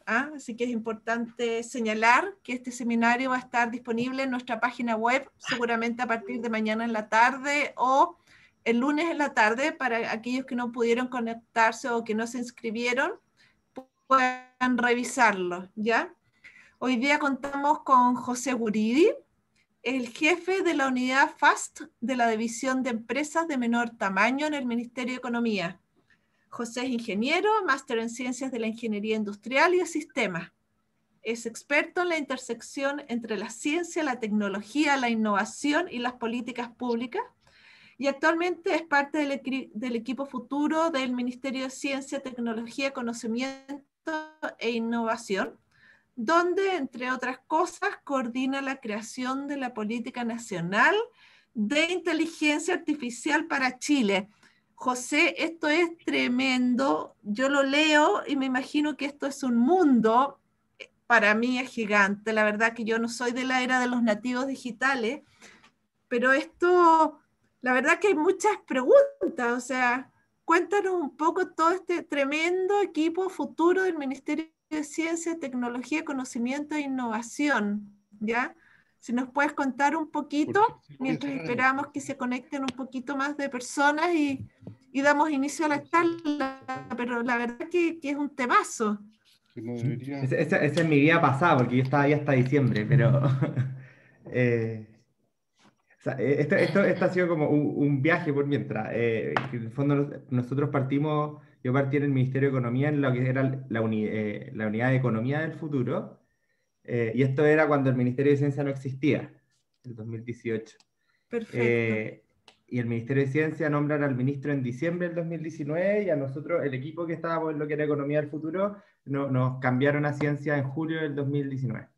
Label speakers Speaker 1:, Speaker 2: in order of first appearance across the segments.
Speaker 1: ¿ah? Así que es importante señalar que este seminario va a estar disponible en nuestra página web, seguramente a partir de mañana en la tarde o el lunes en la tarde, para aquellos que no pudieron conectarse o que no se inscribieron, puedan revisarlo, ¿ya? Hoy día contamos con José Guridi, el jefe de la unidad FAST de la División de Empresas de Menor Tamaño en el Ministerio de Economía. José es ingeniero, máster en Ciencias de la Ingeniería Industrial y de Sistemas. Es experto en la intersección entre la ciencia, la tecnología, la innovación y las políticas públicas, y actualmente es parte del equipo futuro del Ministerio de Ciencia, Tecnología, Conocimiento e Innovación, donde, entre otras cosas, coordina la creación de la Política Nacional de Inteligencia Artificial para Chile. José, esto es tremendo. Yo lo leo y me imagino que esto es un mundo, para mí es gigante. La verdad que yo no soy de la era de los nativos digitales, pero esto, la verdad que hay muchas preguntas. O sea, cuéntanos un poco todo este tremendo equipo futuro del Ministerio de Ciencia, Tecnología, Conocimiento e Innovación, ¿ya? Si nos puedes contar un poquito, mientras esperamos que se conecten un poquito más de personas y damos inicio a la charla, pero la verdad que es un temazo.
Speaker 2: Esa es mi vida pasada, porque yo estaba ahí hasta diciembre, pero o sea, esto ha sido como un viaje por mientras. En el fondo nosotros yo partí en el Ministerio de Economía en lo que era la unidad de Economía del Futuro, y esto era cuando el Ministerio de Ciencia no existía, el 2018.
Speaker 1: Perfecto.
Speaker 2: Y el Ministerio de Ciencia nombran al ministro en diciembre del 2019, y a nosotros, el equipo que estábamos en lo que era Economía del Futuro, nos cambiaron a Ciencia en julio del 2019,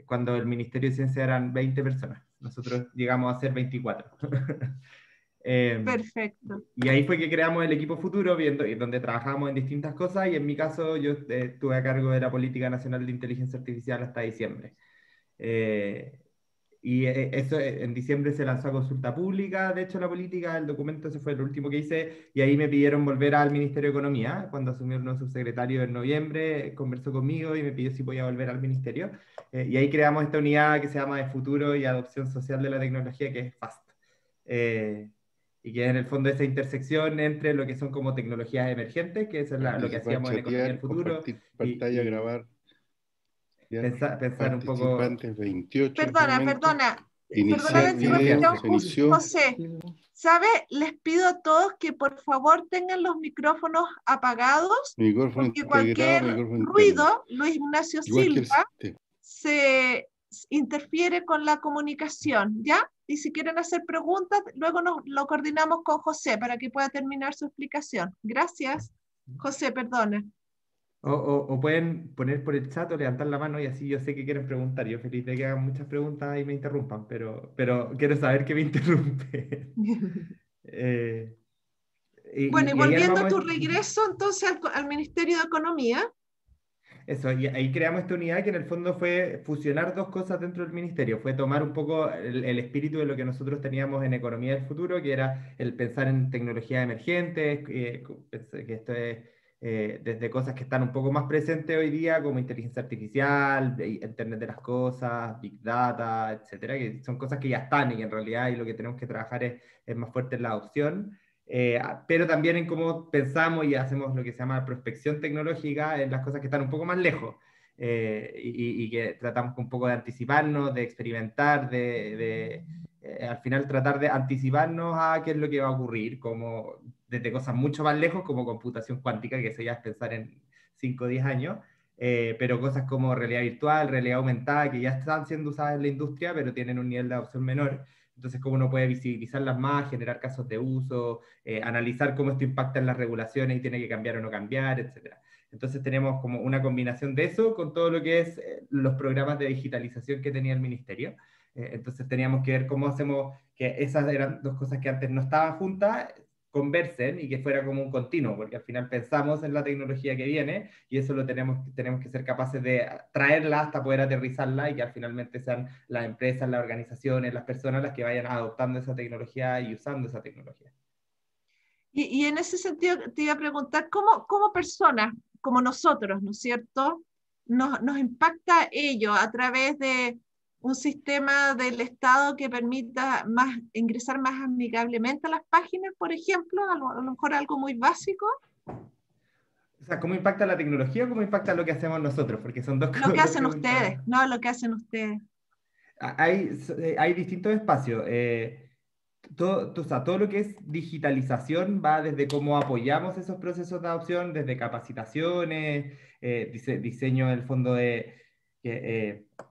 Speaker 2: cuando el Ministerio de Ciencia eran 20 personas. Nosotros llegamos a ser 24.
Speaker 1: Perfecto.
Speaker 2: Y ahí fue que creamos el equipo futuro, donde trabajamos en distintas cosas, y en mi caso yo estuve a cargo de la Política Nacional de Inteligencia Artificial hasta diciembre. Eso en diciembre se lanzó a consulta pública, de hecho la política, el documento, ese fue el último que hice, y ahí me pidieron volver al Ministerio de Economía. Cuando asumió el nuevo subsecretario en noviembre, conversó conmigo y me pidió si podía volver al ministerio, y ahí creamos esta unidad que se llama de Futuro y Adopción Social de la Tecnología, que es FAST, y que es en el fondo esa intersección entre lo que son como tecnologías emergentes, que es lo que hacíamos en Economía del Futuro,
Speaker 3: pantalla, grabar.
Speaker 2: Pensar un poco...
Speaker 3: 28.
Speaker 1: Perdona, José, ¿sabe? Les pido a todos que por favor tengan los micrófonos apagados, porque cualquier ruido, Luis Ignacio Silva, se interfiere con la comunicación, ¿ya? Y si quieren hacer preguntas, luego lo coordinamos con José para que pueda terminar su explicación. Gracias. José, perdona.
Speaker 2: O pueden poner por el chat o levantar la mano, y así yo sé que quieren preguntar. Yo feliz de que hagan muchas preguntas y me interrumpan, pero quiero saber que me interrumpen.
Speaker 1: Bueno, y volviendo a tu regreso entonces al Ministerio de Economía.
Speaker 2: Eso, y ahí creamos esta unidad que en el fondo fue fusionar dos cosas dentro del ministerio. Fue tomar un poco el espíritu de lo que nosotros teníamos en Economía del Futuro, que era el pensar en tecnologías emergentes, que esto es desde cosas que están un poco más presentes hoy día, como inteligencia artificial, Internet de las cosas, Big Data, etcétera, que son cosas que ya están, y que en realidad y lo que tenemos que trabajar es más fuerte en la adopción. Pero también en cómo pensamos y hacemos lo que se llama prospección tecnológica en las cosas que están un poco más lejos, y que tratamos un poco de anticiparnos, de experimentar, al final tratar de anticiparnos a qué es lo que va a ocurrir, como desde cosas mucho más lejos como computación cuántica, que eso ya es pensar en 5 o 10 años, pero cosas como realidad virtual, realidad aumentada, que ya están siendo usadas en la industria, pero tienen un nivel de adopción menor. Entonces, cómo uno puede visibilizarlas más, generar casos de uso, analizar cómo esto impacta en las regulaciones y tiene que cambiar o no cambiar, etc. Entonces tenemos como una combinación de eso con todo lo que es los programas de digitalización que tenía el ministerio. Entonces teníamos que ver cómo hacemos que esas eran dos cosas que antes no estaban juntas, conversen y que fuera como un continuo, porque al final pensamos en la tecnología que viene y eso lo tenemos que ser capaces de traerla hasta poder aterrizarla, y que finalmente sean las empresas, las organizaciones, las personas las que vayan adoptando esa tecnología y usando esa tecnología.
Speaker 1: Y en ese sentido te iba a preguntar, ¿cómo personas, como nosotros, ¿no es cierto? Nos impacta ello a través de un sistema del Estado que permita ingresar más amigablemente a las páginas, por ejemplo, a lo mejor algo muy básico.
Speaker 2: O sea, ¿cómo impacta la tecnología o cómo impacta lo que hacemos nosotros? Porque son dos,
Speaker 1: Lo que
Speaker 2: dos
Speaker 1: hacen
Speaker 2: preguntas.
Speaker 1: ustedes, no lo que hacen ustedes.
Speaker 2: Hay distintos espacios. O sea, todo lo que es digitalización va desde cómo apoyamos esos procesos de adopción, desde capacitaciones, diseño del fondo de,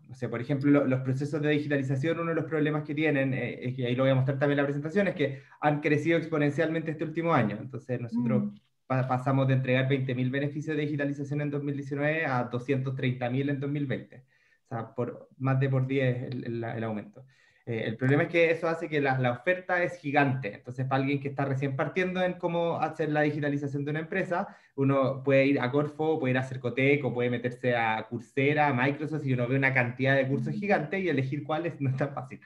Speaker 2: no sé, por ejemplo, los procesos de digitalización, uno de los problemas que tienen, y ahí lo voy a mostrar también en la presentación, es que han crecido exponencialmente este último año. Entonces, nosotros pasamos de entregar 20.000 beneficios de digitalización en 2019 a 230.000 en 2020. O sea, más de por 10 el aumento. El problema es que eso hace que la oferta es gigante. Entonces, para alguien que está recién partiendo en cómo hacer la digitalización de una empresa, uno puede ir a Corfo, puede ir a Cercotec, o puede meterse a Coursera, a Microsoft, y uno ve una cantidad de cursos gigantes y elegir cuáles no es tan fácil.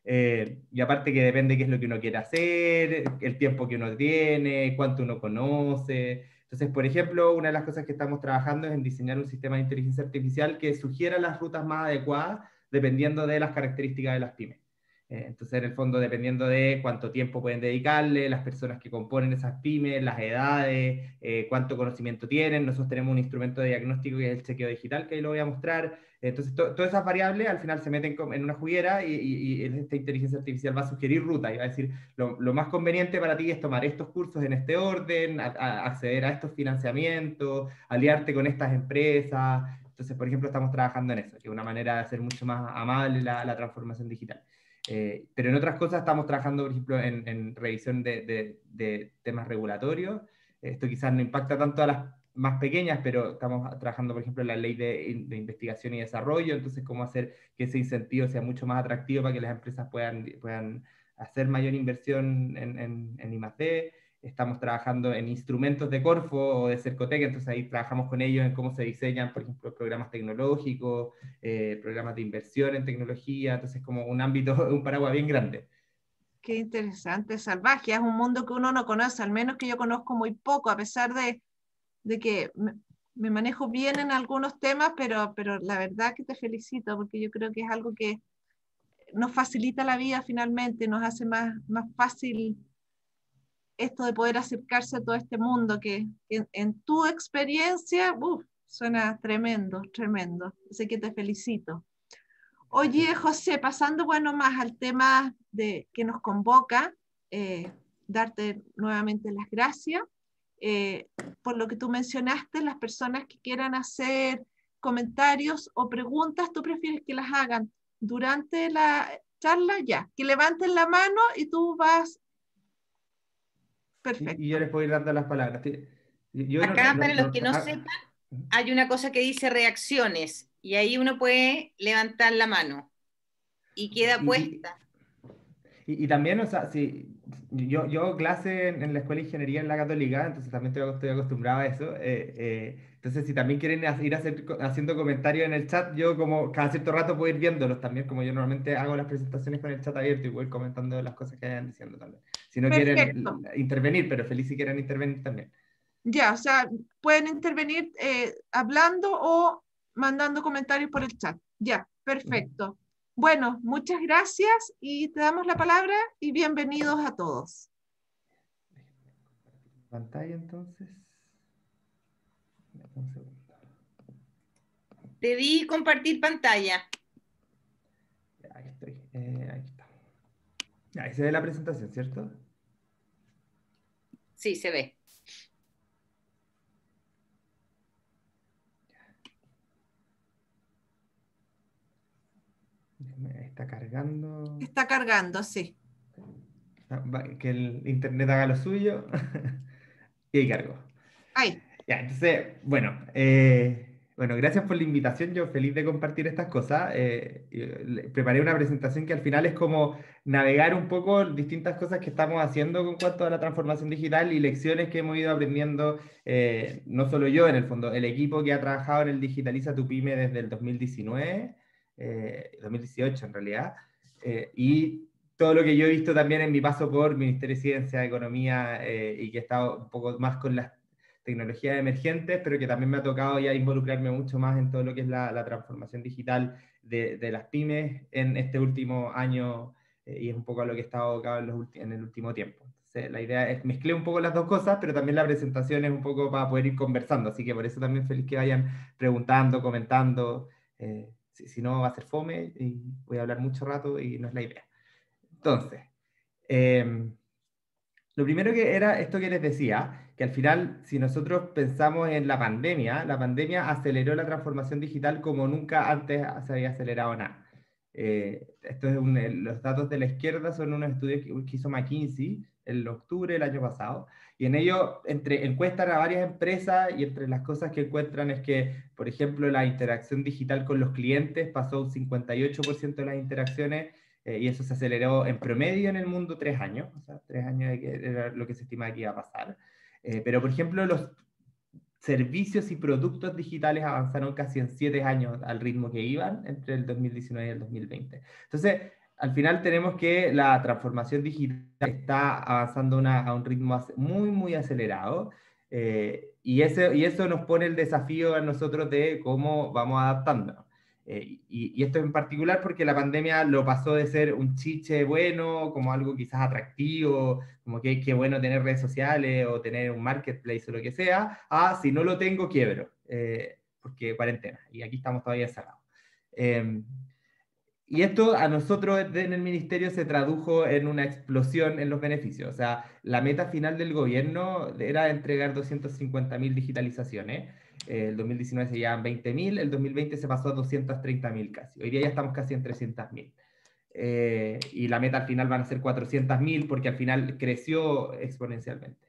Speaker 2: Y aparte que depende qué es lo que uno quiere hacer, el tiempo que uno tiene, cuánto uno conoce. Entonces, por ejemplo, una de las cosas que estamos trabajando es en diseñar un sistema de inteligencia artificial que sugiera las rutas más adecuadas dependiendo de las características de las pymes. Entonces, en el fondo, dependiendo de cuánto tiempo pueden dedicarle, las personas que componen esas pymes, las edades, cuánto conocimiento tienen. Nosotros tenemos un instrumento de diagnóstico que es el chequeo digital, que ahí lo voy a mostrar. Entonces, todas esas variables al final se meten en una juguera y esta inteligencia artificial va a sugerir rutas y va a decir, lo más conveniente para ti es tomar estos cursos en este orden, acceder a estos financiamientos, aliarte con estas empresas. Entonces, por ejemplo, estamos trabajando en eso, que es una manera de hacer mucho más amable la transformación digital. Pero en otras cosas estamos trabajando, por ejemplo, en revisión de temas regulatorios. Esto quizás no impacta tanto a las más pequeñas, pero estamos trabajando, por ejemplo, en la ley de investigación y desarrollo, entonces cómo hacer que ese incentivo sea mucho más atractivo para que las empresas puedan hacer mayor inversión en I+D. Estamos trabajando en instrumentos de Corfo o de Cercotec, entonces ahí trabajamos con ellos en cómo se diseñan, por ejemplo, programas tecnológicos, programas de inversión en tecnología, entonces como un ámbito, un paraguas bien grande.
Speaker 1: Qué interesante, Salvaje. Es un mundo que uno no conoce, al menos que yo conozco muy poco, a pesar de que me manejo bien en algunos temas, pero la verdad que te felicito, porque yo creo que es algo que nos facilita la vida finalmente, nos hace más fácil esto de poder acercarse a todo este mundo que en tu experiencia, suena tremendo, tremendo. Así que te felicito. Oye, José, pasando bueno más al tema que nos convoca, darte nuevamente las gracias por lo que tú mencionaste, las personas que quieran hacer comentarios o preguntas, tú prefieres que las hagan durante la charla, ya, que levanten la mano y tú vas. Perfecto.
Speaker 2: Y yo les puedo ir dando las palabras.
Speaker 4: Acá, para los que no sepan, hay una cosa que dice reacciones y ahí uno puede levantar la mano y queda puesta.
Speaker 2: Y también, o sea, si yo clase en la Escuela de Ingeniería en la Católica, entonces también estoy acostumbrado a eso. Entonces, si también quieren ir haciendo comentarios en el chat, yo como cada cierto rato puedo ir viéndolos también, como yo normalmente hago las presentaciones con el chat abierto y voy comentando las cosas que vayan diciendo también. Si no quieren intervenir, pero feliz si quieren intervenir también.
Speaker 1: Ya, o sea, pueden intervenir hablando o mandando comentarios por el chat. Ya, perfecto. Bueno, muchas gracias y te damos la palabra y bienvenidos a todos.
Speaker 2: Pantalla entonces. Un segundo.
Speaker 4: Te di compartir pantalla.
Speaker 2: Ahí estoy. Ahí está. Ahí se ve la presentación, ¿cierto?
Speaker 4: Sí, se ve.
Speaker 2: Está cargando.
Speaker 1: Está cargando, sí.
Speaker 2: Que el internet haga lo suyo. Y ahí cargo.
Speaker 1: Ahí.
Speaker 2: Ya, entonces, bueno, gracias por la invitación. Yo feliz de compartir estas cosas. Preparé una presentación que al final es como navegar un poco distintas cosas que estamos haciendo con cuanto a la transformación digital y lecciones que hemos ido aprendiendo, no solo yo, en el fondo, el equipo que ha trabajado en el Digitaliza tu Pyme desde el 2019, 2018 en realidad, y todo lo que yo he visto también en mi paso por Ministerio de Ciencia, Economía, y que he estado un poco más con las tecnologías emergentes, pero que también me ha tocado ya involucrarme mucho más en todo lo que es la transformación digital de las pymes en este último año, y es un poco a lo que he estado abocado en el último tiempo. Entonces, la idea es mezclar un poco las dos cosas, pero también la presentación es un poco para poder ir conversando, así que por eso también feliz que vayan preguntando, comentando. Si no, va a ser fome y voy a hablar mucho rato y no es la idea. Entonces, lo primero que era esto que les decía, que al final, si nosotros pensamos en la pandemia aceleró la transformación digital como nunca antes se había acelerado nada. Los datos de la izquierda son unos estudios que hizo McKinsey en octubre del año pasado, y en ello encuestan a varias empresas, y entre las cosas que encuentran es que, por ejemplo, la interacción digital con los clientes pasó un 58% de las interacciones, y eso se aceleró en promedio en el mundo 3 años, o sea, 3 años de que era lo que se estimaba que iba a pasar. Pero, por ejemplo, los servicios y productos digitales avanzaron casi en 7 años al ritmo que iban entre el 2019 y el 2020. Entonces, al final tenemos que la transformación digital está avanzando a un ritmo muy, muy acelerado, y eso nos pone el desafío a nosotros de cómo vamos adaptándonos. Y esto en particular porque la pandemia lo pasó de ser un chiche bueno, como algo quizás atractivo, como que qué bueno tener redes sociales o tener un marketplace o lo que sea, a si no lo tengo, quiebro, porque cuarentena, y aquí estamos todavía encerrados. Y esto a nosotros en el ministerio se tradujo en una explosión en los beneficios. O sea, la meta final del gobierno era entregar 250.000 digitalizaciones. El 2019 se llevaban 20.000, el 2020 se pasó a 230.000 casi. Hoy día ya estamos casi en 300.000. Y la meta al final van a ser 400.000 porque al final creció exponencialmente.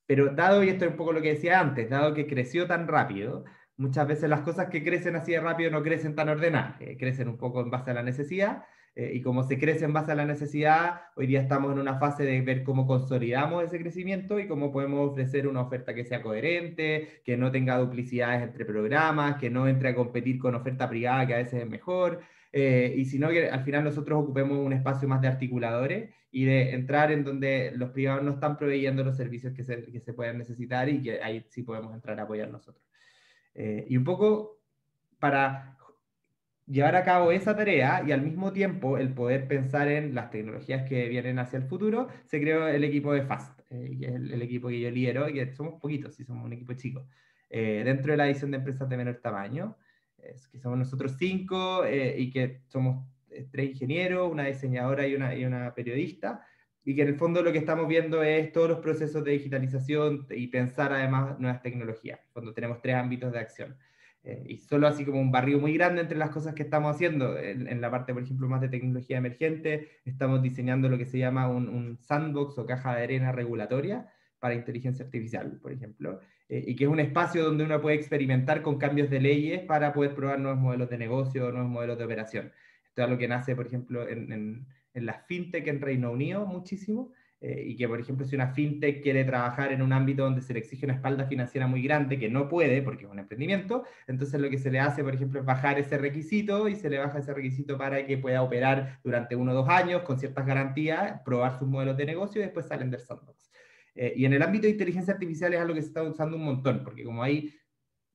Speaker 2: Pero dado, y esto es un poco lo que decía antes, dado que creció tan rápido, muchas veces las cosas que crecen así de rápido no crecen tan ordenadas, crecen un poco en base a la necesidad, y como se crece en base a la necesidad, hoy día estamos en una fase de ver cómo consolidamos ese crecimiento y cómo podemos ofrecer una oferta que sea coherente, que no tenga duplicidades entre programas, que no entre a competir con oferta privada, que a veces es mejor, y sino que al final nosotros ocupemos un espacio más de articuladores y de entrar en donde los privados no están proveyendo los servicios que se puedan necesitar, y que ahí sí podemos entrar a apoyar nosotros. Y un poco para llevar a cabo esa tarea y al mismo tiempo el poder pensar en las tecnologías que vienen hacia el futuro, se creó el equipo de FAST, que es el equipo que yo lidero, y que somos poquitos, sí, somos un equipo chico, dentro de la edición de empresas de menor tamaño, que somos nosotros 5, y que somos 3 ingenieros, una diseñadora y una periodista, y que en el fondo lo que estamos viendo es todos los procesos de digitalización y pensar además nuevas tecnologías, cuando tenemos 3 ámbitos de acción. Y solo así como un barrio muy grande entre las cosas que estamos haciendo. En la parte, por ejemplo, más de tecnología emergente, estamos diseñando lo que se llama un sandbox o caja de arena regulatoria para inteligencia artificial, por ejemplo, y que es un espacio donde uno puede experimentar con cambios de leyes para poder probar nuevos modelos de negocio, nuevos modelos de operación. Esto es lo que nace, por ejemplo, en la fintech en Reino Unido muchísimo, y que, por ejemplo, si una fintech quiere trabajar en un ámbito donde se le exige una espalda financiera muy grande, que no puede porque es un emprendimiento, entonces lo que se le hace, por ejemplo, es bajar ese requisito, y se le baja ese requisito para que pueda operar durante 1 o 2 años con ciertas garantías, probar sus modelos de negocio y después salen del sandbox. Y en el ámbito de inteligencia artificial es algo que se está usando un montón, porque como hay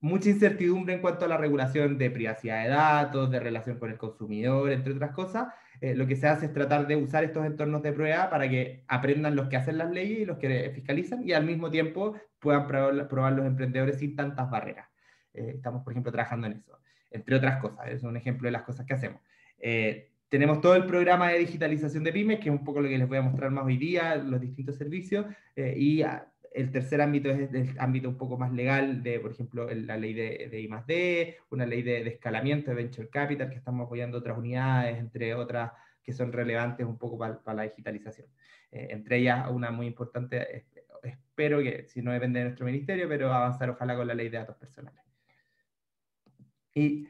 Speaker 2: mucha incertidumbre en cuanto a la regulación de privacidad de datos, de relación con el consumidor, entre otras cosas, lo que se hace es tratar de usar estos entornos de prueba para que aprendan los que hacen las leyes y los que fiscalizan, y al mismo tiempo puedan probar los emprendedores sin tantas barreras. Estamos, por ejemplo, trabajando en eso, entre otras cosas. Es un ejemplo de las cosas que hacemos. Tenemos todo el programa de digitalización de pymes, que es un poco lo que les voy a mostrar más hoy día, los distintos servicios, y el tercer ámbito es el ámbito un poco más legal de, por ejemplo, la ley de I+D, una ley de escalamiento de Venture Capital, que estamos apoyando otras unidades, entre otras que son relevantes un poco para la digitalización. Entre ellas, una muy importante, espero que, si no depende de nuestro ministerio, pero avanzar ojalá con la ley de datos personales. Y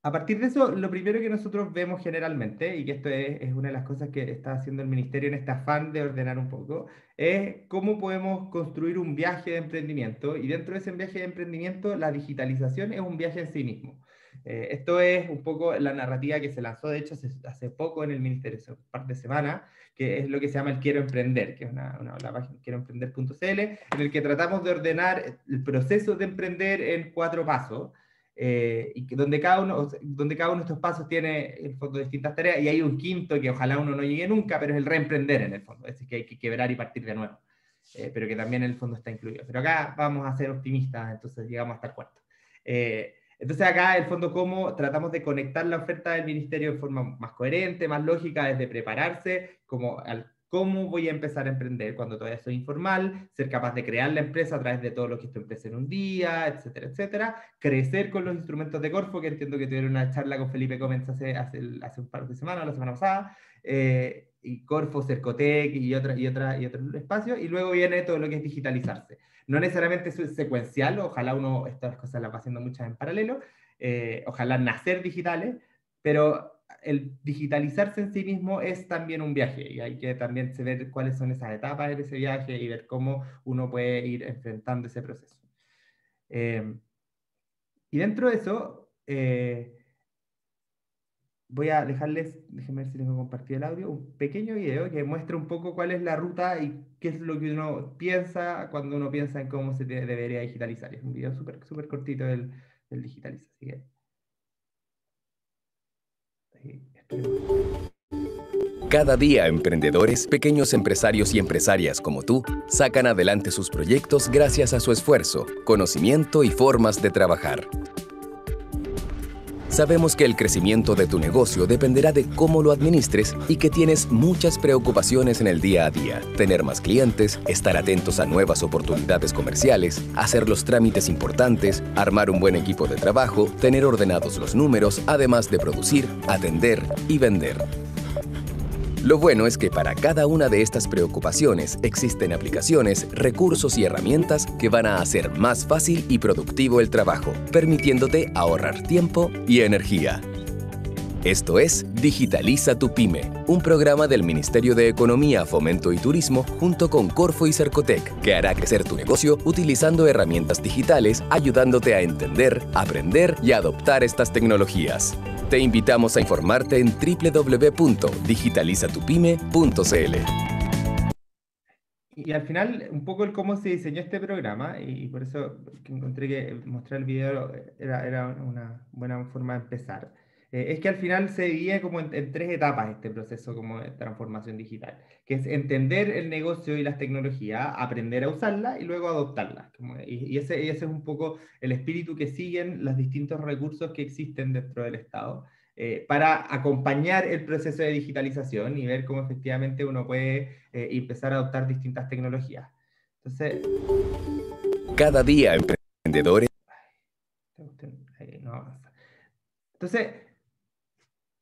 Speaker 2: a partir de eso, lo primero que nosotros vemos generalmente, y que esto es una de las cosas que está haciendo el ministerio en este afán de ordenar un poco, es cómo podemos construir un viaje de emprendimiento, y dentro de ese viaje de emprendimiento la digitalización es un viaje en sí mismo. Esto es un poco la narrativa que se lanzó, de hecho, hace poco en el Ministerio, hace un par de semanas, que es lo que se llama el Quiero Emprender, que es la página quieroemprender.cl, en el que tratamos de ordenar el proceso de emprender en 4 pasos, y que donde cada uno de estos pasos tiene, en el fondo, distintas tareas, y hay un quinto que ojalá uno no llegue nunca, pero es el reemprender, en el fondo, es decir, que hay que quebrar y partir de nuevo, pero que también en el fondo está incluido. Pero acá vamos a ser optimistas, entonces llegamos hasta el cuarto. Entonces acá, en el fondo, cómo tratamos de conectar la oferta del ministerio de forma más coherente, más lógica, desde prepararse, como al cómo voy a empezar a emprender cuando todavía soy informal, ser capaz de crear la empresa a través de todo lo que esto empresa en un día, etcétera, etcétera, crecer con los instrumentos de Corfo, que entiendo que tuvieron una charla con Felipe Gómez hace un par de semanas, la semana pasada, y Corfo, Cercotec y otros espacios, y luego viene todo lo que es digitalizarse. No necesariamente es secuencial, ojalá uno estas cosas las va haciendo muchas en paralelo, ojalá nacer digitales, pero el digitalizarse en sí mismo es también un viaje, y hay que también ver cuáles son esas etapas de ese viaje y ver cómo uno puede ir enfrentando ese proceso. Y dentro de eso, voy a dejarles, déjenme ver si les voy a compartir el audio, un pequeño video que muestra un poco cuál es la ruta y qué es lo que uno piensa cuando uno piensa en cómo se debería digitalizar. Es un video súper cortito del digitaliza, así que...
Speaker 5: Cada día emprendedores, pequeños empresarios y empresarias como tú, sacan adelante sus proyectos gracias a su esfuerzo, conocimiento y formas de trabajar. Sabemos que el crecimiento de tu negocio dependerá de cómo lo administres y que tienes muchas preocupaciones en el día a día. Tener más clientes, estar atentos a nuevas oportunidades comerciales, hacer los trámites importantes, armar un buen equipo de trabajo, tener ordenados los números, además de producir, atender y vender. Lo bueno es que para cada una de estas preocupaciones existen aplicaciones, recursos y herramientas que van a hacer más fácil y productivo el trabajo, permitiéndote ahorrar tiempo y energía. Esto es Digitaliza tu Pyme, un programa del Ministerio de Economía, Fomento y Turismo junto con Corfo y Cercotec, que hará crecer tu negocio utilizando herramientas digitales, ayudándote a entender, aprender y adoptar estas tecnologías. Te invitamos a informarte en www.digitalizatupyme.cl.
Speaker 2: Y al final, un poco el cómo se diseñó este programa, y por eso encontré que mostrar el video era una buena forma de empezar, es que al final se divide como en 3 etapas este proceso como de transformación digital, que es entender el negocio y las tecnologías, aprender a usarlas y luego adoptarlas. Y ese es un poco el espíritu que siguen los distintos recursos que existen dentro del Estado, para acompañar el proceso de digitalización y ver cómo efectivamente uno puede empezar a adoptar distintas tecnologías. Entonces,
Speaker 5: cada día emprendedores...
Speaker 2: Entonces,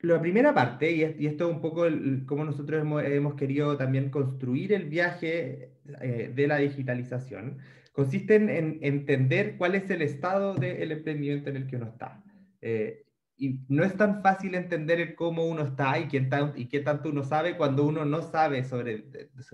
Speaker 2: la primera parte, y esto es un poco cómo nosotros hemos querido también construir el viaje de la digitalización, consiste en entender cuál es el estado del emprendimiento en el que uno está. Y no es tan fácil entender el cómo uno está y qué tanto uno sabe cuando uno no sabe sobre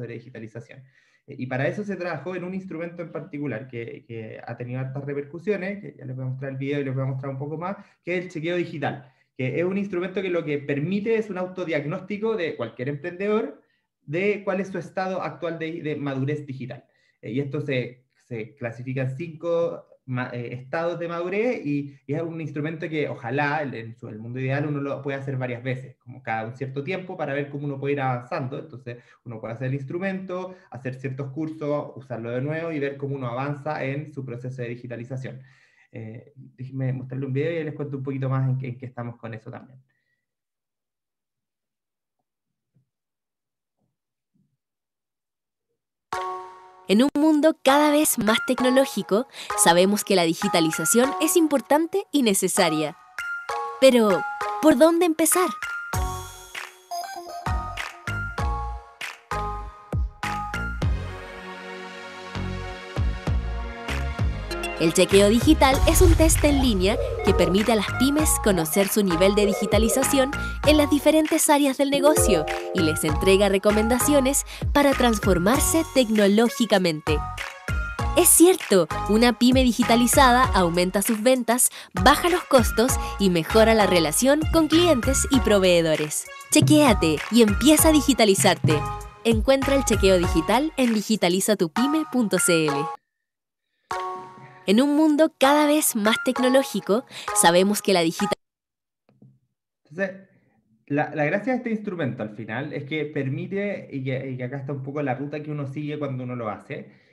Speaker 2: digitalización. Y para eso se trabajó en un instrumento en particular que ha tenido hartas repercusiones, que ya les voy a mostrar el video y les voy a mostrar un poco más, que es el chequeo digital, que es un instrumento que lo que permite es un autodiagnóstico de cualquier emprendedor de cuál es su estado actual de madurez digital. Y esto se clasifica en 5 estados de madurez, y es un instrumento que ojalá en el mundo ideal uno lo puede hacer varias veces, como cada un cierto tiempo, para ver cómo uno puede ir avanzando. Entonces uno puede hacer el instrumento, hacer ciertos cursos, usarlo de nuevo y ver cómo uno avanza en su proceso de digitalización. Déjenme mostrarle un video y les cuento un poquito más en qué estamos con eso también.
Speaker 6: En un mundo cada vez más tecnológico, sabemos que la digitalización es importante y necesaria. Pero, ¿por dónde empezar? El chequeo digital es un test en línea que permite a las pymes conocer su nivel de digitalización en las diferentes áreas del negocio y les entrega recomendaciones para transformarse tecnológicamente. Es cierto, una pyme digitalizada aumenta sus ventas, baja los costos y mejora la relación con clientes y proveedores. Chequéate y empieza a digitalizarte. Encuentra el chequeo digital en digitalizatupyme.cl. En un mundo cada vez más tecnológico, sabemos que la
Speaker 2: Entonces, la gracia de este instrumento al final es que permite, y que acá está un poco la ruta que uno sigue cuando uno lo hace,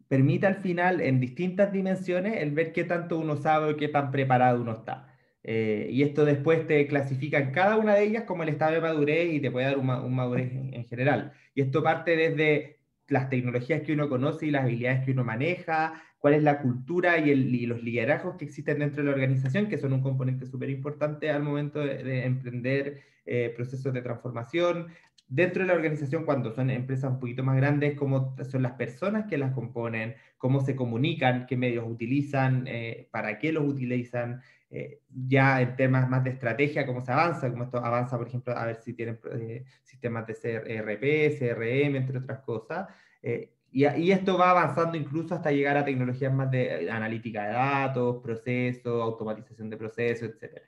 Speaker 2: permite al final en distintas dimensiones el ver qué tanto uno sabe o qué tan preparado uno está. Y esto después te clasifica en cada una de ellas como el estado de madurez y te puede dar un madurez en general. Y esto parte desde las tecnologías que uno conoce y las habilidades que uno maneja, cuál es la cultura y los liderazgos que existen dentro de la organización, que son un componente súper importante al momento de emprender procesos de transformación. Dentro de la organización, cuando son empresas un poquito más grandes, cómo son las personas que las componen, cómo se comunican, qué medios utilizan, para qué los utilizan, ya en temas más de estrategia, cómo se avanza, cómo esto avanza, por ejemplo, a ver si tienen sistemas de ERP, CRM, entre otras cosas. Y esto va avanzando incluso hasta llegar a tecnologías más de analítica de datos, procesos, automatización de procesos, etc.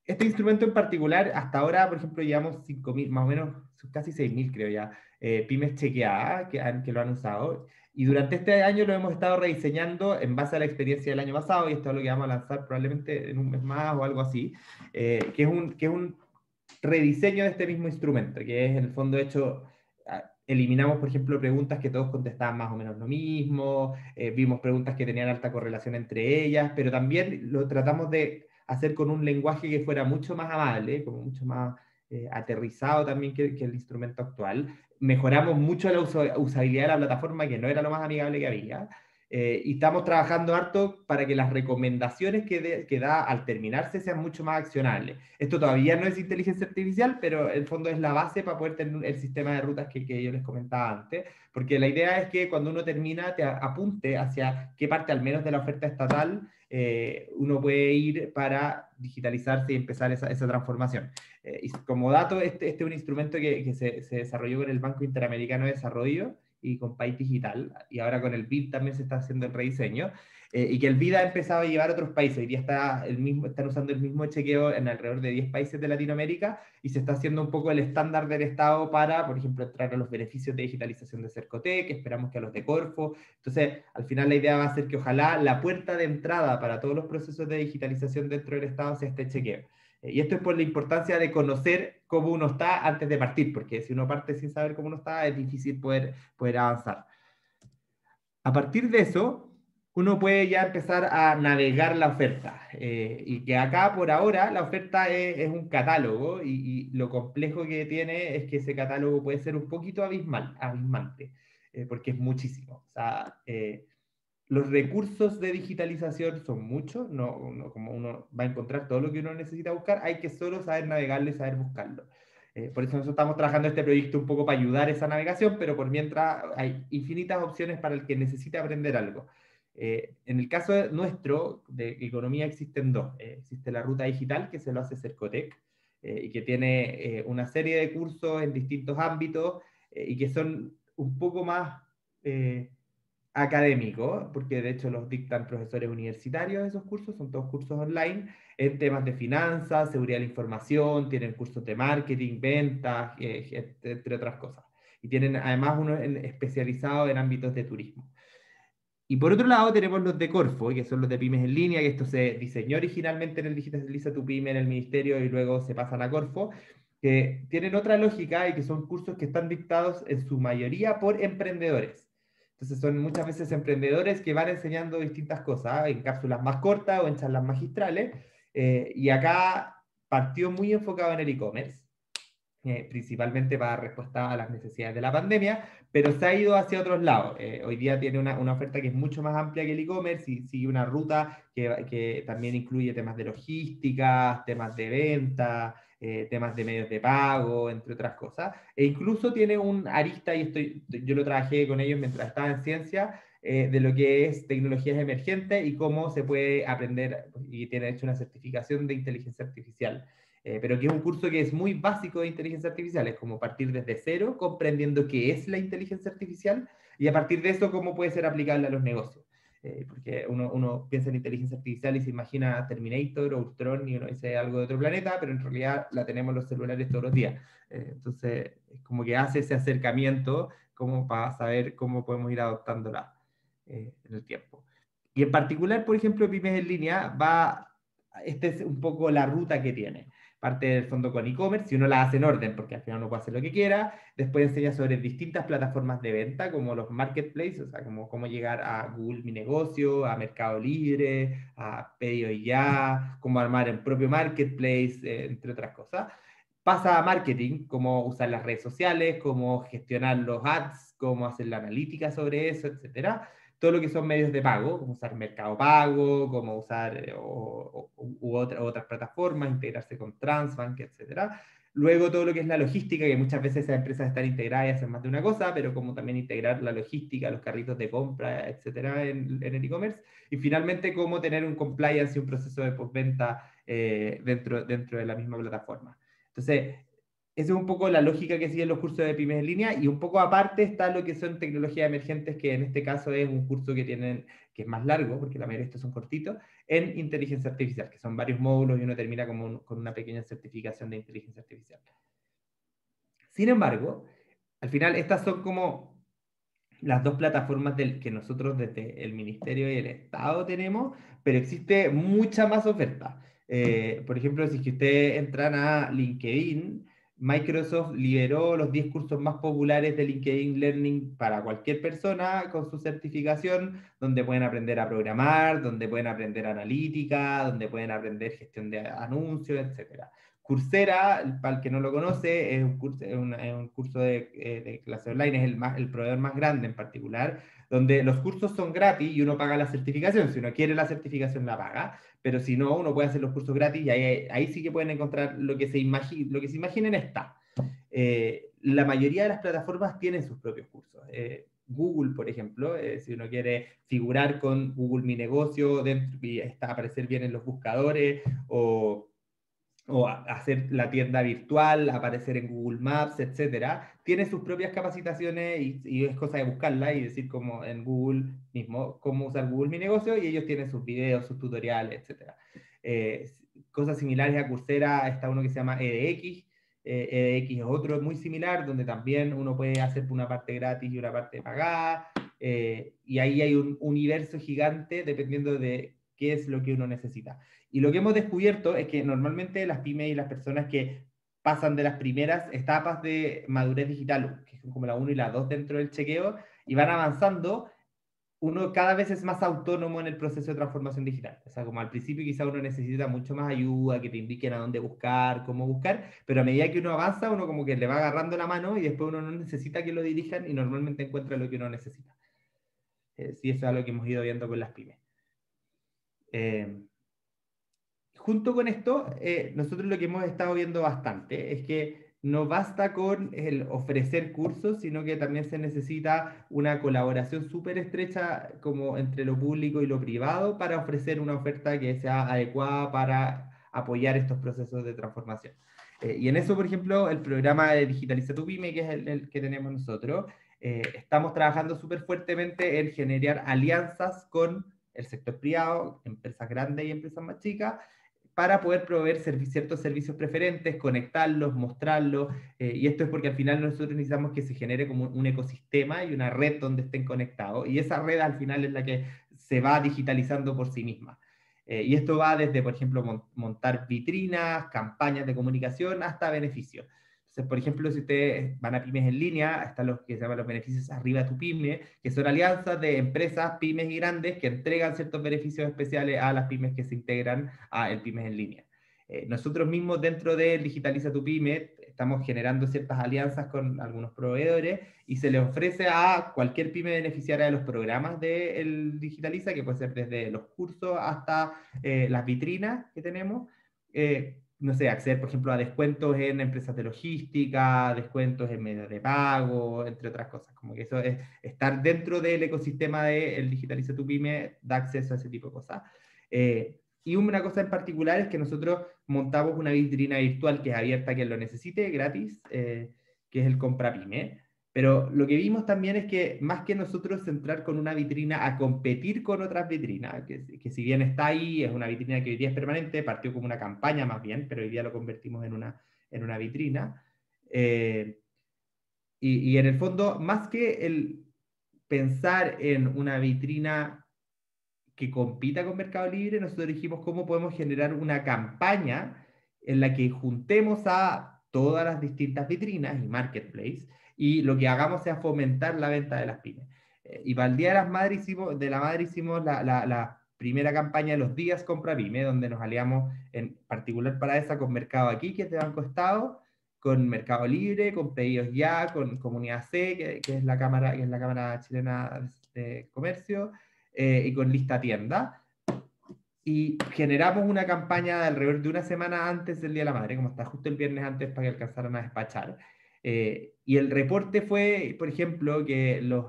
Speaker 2: Este instrumento en particular, hasta ahora, por ejemplo, llevamos 5.000, más o menos, casi 6.000 creo ya, pymes chequeadas que lo han usado. Y durante este año lo hemos estado rediseñando en base a la experiencia del año pasado, y esto es lo que vamos a lanzar probablemente en un mes más o algo así, que es un rediseño de este mismo instrumento, que es en el fondo hecho... Eliminamos, por ejemplo, preguntas que todos contestaban más o menos lo mismo, vimos preguntas que tenían alta correlación entre ellas, pero también lo tratamos de hacer con un lenguaje que fuera mucho más amable, como mucho más aterrizado también que el instrumento actual. Mejoramos mucho la usabilidad de la plataforma, que no era lo más amigable que había. Y estamos trabajando harto para que las recomendaciones que da al terminarse sean mucho más accionables. Esto todavía no es inteligencia artificial, pero en el fondo es la base para poder tener el sistema de rutas que yo les comentaba antes, porque la idea es que cuando uno termina te apunte hacia qué parte al menos de la oferta estatal uno puede ir para digitalizarse y empezar esa transformación. Y como dato, este es un instrumento que se desarrolló con el Banco Interamericano de Desarrollo y con País Digital, y ahora con el BID también se está haciendo el rediseño, y que el BID ha empezado a llevar a otros países. Hoy día están usando el mismo chequeo en alrededor de 10 países de Latinoamérica, y se está haciendo un poco el estándar del Estado para, por ejemplo, entrar a los beneficios de digitalización de Cercotec, que esperamos que a los de Corfo. Entonces, al final la idea va a ser que ojalá la puerta de entrada para todos los procesos de digitalización dentro del Estado sea este chequeo. Y esto es por la importancia de conocer cómo uno está antes de partir, porque si uno parte sin saber cómo uno está, es difícil poder avanzar. A partir de eso, uno puede ya empezar a navegar la oferta. Y que acá, por ahora, la oferta es un catálogo, y lo complejo que tiene es que ese catálogo puede ser un poquito abismante, porque es muchísimo. O sea, los recursos de digitalización son muchos, no como uno va a encontrar todo lo que uno necesita buscar, hay que solo saber navegarlo y saber buscarlo. Por eso nosotros estamos trabajando este proyecto un poco para ayudar esa navegación, pero por mientras hay infinitas opciones para el que necesite aprender algo. En el caso nuestro, de economía, existen dos. Existe la ruta digital, que se lo hace Cercotec, y que tiene una serie de cursos en distintos ámbitos, y que son un poco más... académico, porque de hecho los dictan profesores universitarios esos cursos, son todos cursos online, en temas de finanzas, seguridad de la información, tienen cursos de marketing, ventas, entre otras cosas. Y tienen además uno especializado en ámbitos de turismo. Y por otro lado tenemos los de Corfo, que son los de pymes en línea, que esto se diseñó originalmente en el Digitaliza tu Pyme en el ministerio y luego se pasan a Corfo, que tienen otra lógica y que son cursos que están dictados en su mayoría por emprendedores. Entonces son muchas veces emprendedores que van enseñando distintas cosas, en cápsulas más cortas o en charlas magistrales, y acá partió muy enfocado en el e-commerce, principalmente para dar respuesta a las necesidades de la pandemia, pero se ha ido hacia otros lados. Hoy día tiene una oferta que es mucho más amplia que el e-commerce y sigue una ruta que también incluye temas de logística, temas de venta, temas de medios de pago, entre otras cosas. E incluso tiene un arista, y yo lo trabajé con ellos mientras estaba en ciencia, de lo que es tecnologías emergentes y cómo se puede aprender, y tiene hecho una certificación de inteligencia artificial. pero que es un curso que es muy básico de inteligencia artificial, es como partir desde cero, comprendiendo qué es la inteligencia artificial, y a partir de eso cómo puede ser aplicable a los negocios. Porque uno piensa en inteligencia artificial y se imagina Terminator o Ultron y uno dice algo de otro planeta, pero en realidad la tenemos en los celulares todos los días. Entonces, es como que hace ese acercamiento como para saber cómo podemos ir adoptándola en el tiempo. Y en particular, por ejemplo, Pymes en Línea esta es un poco la ruta que tiene. Parte del fondo con e-commerce, si uno la hace en orden, porque al final uno puede hacer lo que quiera. Después enseña sobre distintas plataformas de venta, como los marketplaces, o sea, como cómo llegar a Google Mi Negocio, a Mercado Libre, a Pedido Ya, cómo armar el propio marketplace, entre otras cosas. Pasa a marketing, cómo usar las redes sociales, cómo gestionar los ads, cómo hacer la analítica sobre eso, etcétera. Todo lo que son medios de pago, como usar Mercado Pago, como usar otras plataformas, integrarse con Transbank, etc. Luego todo lo que es la logística, que muchas veces esas empresas están integradas y hacen más de una cosa, pero como también integrar la logística, los carritos de compra, etc. en el e-commerce. Y finalmente cómo tener un compliance y un proceso de postventa dentro de la misma plataforma. Entonces, esa es un poco la lógica que siguen los cursos de Pymes en Línea, y un poco aparte está lo que son tecnologías emergentes, que en este caso es un curso que es más largo, porque la mayoría de estos son cortitos, en inteligencia artificial, que son varios módulos y uno termina con una pequeña certificación de inteligencia artificial. Sin embargo, al final estas son como las dos plataformas que nosotros desde el Ministerio y el Estado tenemos, pero existe mucha más oferta. Por ejemplo, si es que ustedes entran a LinkedIn, Microsoft liberó los 10 cursos más populares de LinkedIn Learning para cualquier persona con su certificación, donde pueden aprender a programar, donde pueden aprender analítica, donde pueden aprender gestión de anuncios, etc. Coursera, para el que no lo conoce, es un curso de clase online, es el proveedor más grande en particular, donde los cursos son gratis y uno paga la certificación. Si uno quiere la certificación, la paga, pero si no, uno puede hacer los cursos gratis y ahí sí que pueden encontrar lo que se imaginen está. La mayoría de las plataformas tienen sus propios cursos. Google, por ejemplo, si uno quiere figurar con Google Mi Negocio dentro y aparecer bien en los buscadores, o hacer la tienda virtual, aparecer en Google Maps, etcétera, tiene sus propias capacitaciones y es cosa de buscarla y decir como en Google mismo cómo usar Google Mi Negocio, y ellos tienen sus videos, sus tutoriales, etcétera. Cosas similares a Coursera está uno que se llama EDX. EDX es otro muy similar, donde también uno puede hacer una parte gratis y una parte pagada, y ahí hay un universo gigante dependiendo de qué es lo que uno necesita. Y lo que hemos descubierto es que normalmente las pymes y las personas que pasan de las primeras etapas de madurez digital, que son como la 1 y la 2 dentro del chequeo, y van avanzando, uno cada vez es más autónomo en el proceso de transformación digital. O sea, como al principio quizá uno necesita mucho más ayuda, que te indiquen a dónde buscar, cómo buscar, pero a medida que uno avanza, uno como que le va agarrando la mano y después uno no necesita que lo dirijan y normalmente encuentra lo que uno necesita. Sí, eso es algo que hemos ido viendo con las pymes. Junto con esto, nosotros lo que hemos estado viendo bastante es que no basta con el ofrecer cursos, sino que también se necesita una colaboración súper estrecha como entre lo público y lo privado para ofrecer una oferta que sea adecuada para apoyar estos procesos de transformación. Y en eso, por ejemplo, el programa de Digitaliza tu Pyme, que es el que tenemos nosotros, estamos trabajando súper fuertemente en generar alianzas con el sector privado, empresas grandes y empresas más chicas, para poder proveer ciertos servicios preferentes, conectarlos, mostrarlos, y esto es porque al final nosotros necesitamos que se genere como un ecosistema y una red donde estén conectados, y esa red al final es la que se va digitalizando por sí misma. Y esto va desde, por ejemplo, montar vitrinas, campañas de comunicación, hasta beneficios. Entonces, por ejemplo, si ustedes van a Pymes en Línea, están los que se llaman los beneficios Arriba de tu Pyme, que son alianzas de empresas, pymes y grandes que entregan ciertos beneficios especiales a las pymes que se integran a el Pymes en Línea. Nosotros mismos dentro de Digitaliza tu Pyme estamos generando ciertas alianzas con algunos proveedores y se les ofrece a cualquier pyme beneficiaria de los programas de Digitaliza, que puede ser desde los cursos hasta las vitrinas que tenemos, no sé, acceder, por ejemplo, a descuentos en empresas de logística, descuentos en medios de pago, entre otras cosas. Como que eso es estar dentro del ecosistema de el Digitaliza tu Pyme, da acceso a ese tipo de cosas. Y una cosa en particular es que nosotros montamos una vitrina virtual que es abierta a quien lo necesite, gratis, que es el CompraPyme. Pero lo que vimos también es que más que nosotros entrar con una vitrina a competir con otras vitrinas, que si bien está ahí, es una vitrina que hoy día es permanente, partió como una campaña más bien, pero hoy día lo convertimos en una vitrina. Y en el fondo, más que el pensar en una vitrina que compita con Mercado Libre, nosotros dijimos cómo podemos generar una campaña en la que juntemos a todas las distintas vitrinas y marketplace, y lo que hagamos sea fomentar la venta de las pymes. Y para el Día de la Madre hicimos la primera campaña de los días Compra Pyme, donde nos aliamos en particular para esa con Mercado Aquí, que es de Banco Estado, con Mercado Libre, con Pedidos Ya, con Comunidad C, que es la Cámara Chilena de Comercio, y con Lista Tienda. Y generamos una campaña de alrededor de una semana antes del Día de la Madre, como está justo el viernes antes, para que alcanzaran a despachar. Y el reporte fue, por ejemplo, que los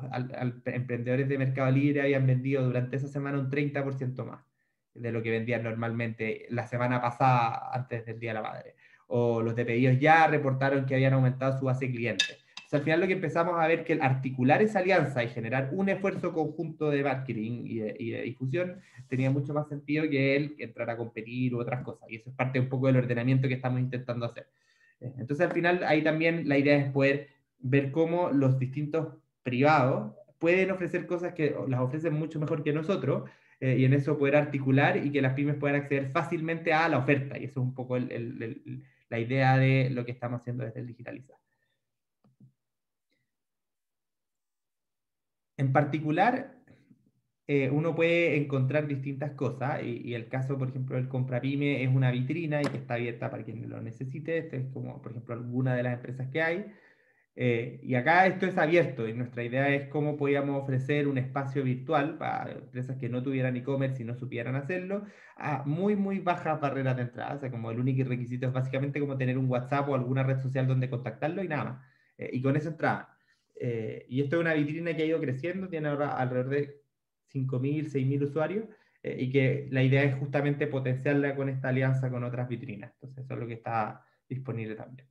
Speaker 2: emprendedores de Mercado Libre habían vendido durante esa semana un 30% más de lo que vendían normalmente la semana pasada antes del Día de la Madre. O los de Pedidos Ya reportaron que habían aumentado su base de clientes. O sea, al final lo que empezamos a ver que el articular esa alianza y generar un esfuerzo conjunto de marketing y de difusión tenía mucho más sentido que el entrar a competir u otras cosas. Y eso es parte un poco del ordenamiento que estamos intentando hacer. Entonces al final ahí también la idea es poder ver cómo los distintos privados pueden ofrecer cosas que las ofrecen mucho mejor que nosotros, y en eso poder articular y que las pymes puedan acceder fácilmente a la oferta. Y eso es un poco la idea de lo que estamos haciendo desde el Digitaliza. En particular, uno puede encontrar distintas cosas, y el caso, por ejemplo, del CompraPyme es una vitrina y que está abierta para quien lo necesite. Este es como, por ejemplo, alguna de las empresas que hay. Y acá esto es abierto, y nuestra idea es cómo podíamos ofrecer un espacio virtual para empresas que no tuvieran e-commerce y no supieran hacerlo, a muy, muy bajas barreras de entrada. O sea, como el único requisito es básicamente como tener un WhatsApp o alguna red social donde contactarlo y nada más. Y con eso entraban. Y esto es una vitrina que ha ido creciendo, tiene ahora alrededor de 5.000, 6.000 usuarios, y que la idea es justamente potenciarla con esta alianza con otras vitrinas. Entonces eso es lo que está disponible también.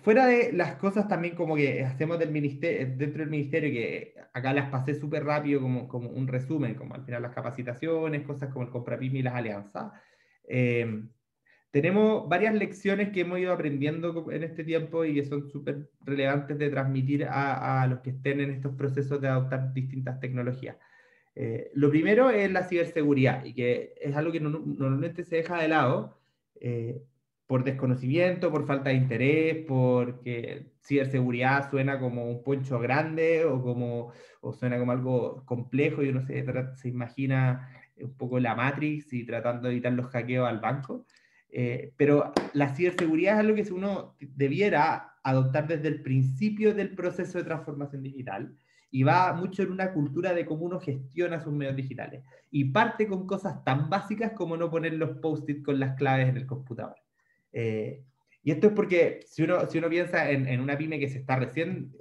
Speaker 2: Fuera de las cosas también como que hacemos dentro del ministerio, que acá las pasé súper rápido como un resumen, como al final las capacitaciones, cosas como el CompraPyme y las alianzas. Tenemos varias lecciones que hemos ido aprendiendo en este tiempo y que son súper relevantes de transmitir a los que estén en estos procesos de adoptar distintas tecnologías. Lo primero es la ciberseguridad, y que es algo que normalmente se deja de lado, por desconocimiento, por falta de interés, porque ciberseguridad suena como un poncho grande o suena como algo complejo, y uno se imagina un poco la Matrix y tratando de evitar los hackeos al banco. Pero la ciberseguridad es algo que uno debiera adoptar desde el principio del proceso de transformación digital, y va mucho en una cultura de cómo uno gestiona sus medios digitales. Y parte con cosas tan básicas como no poner los post-it con las claves en el computador. Y esto es porque si uno piensa en una pyme que se está recién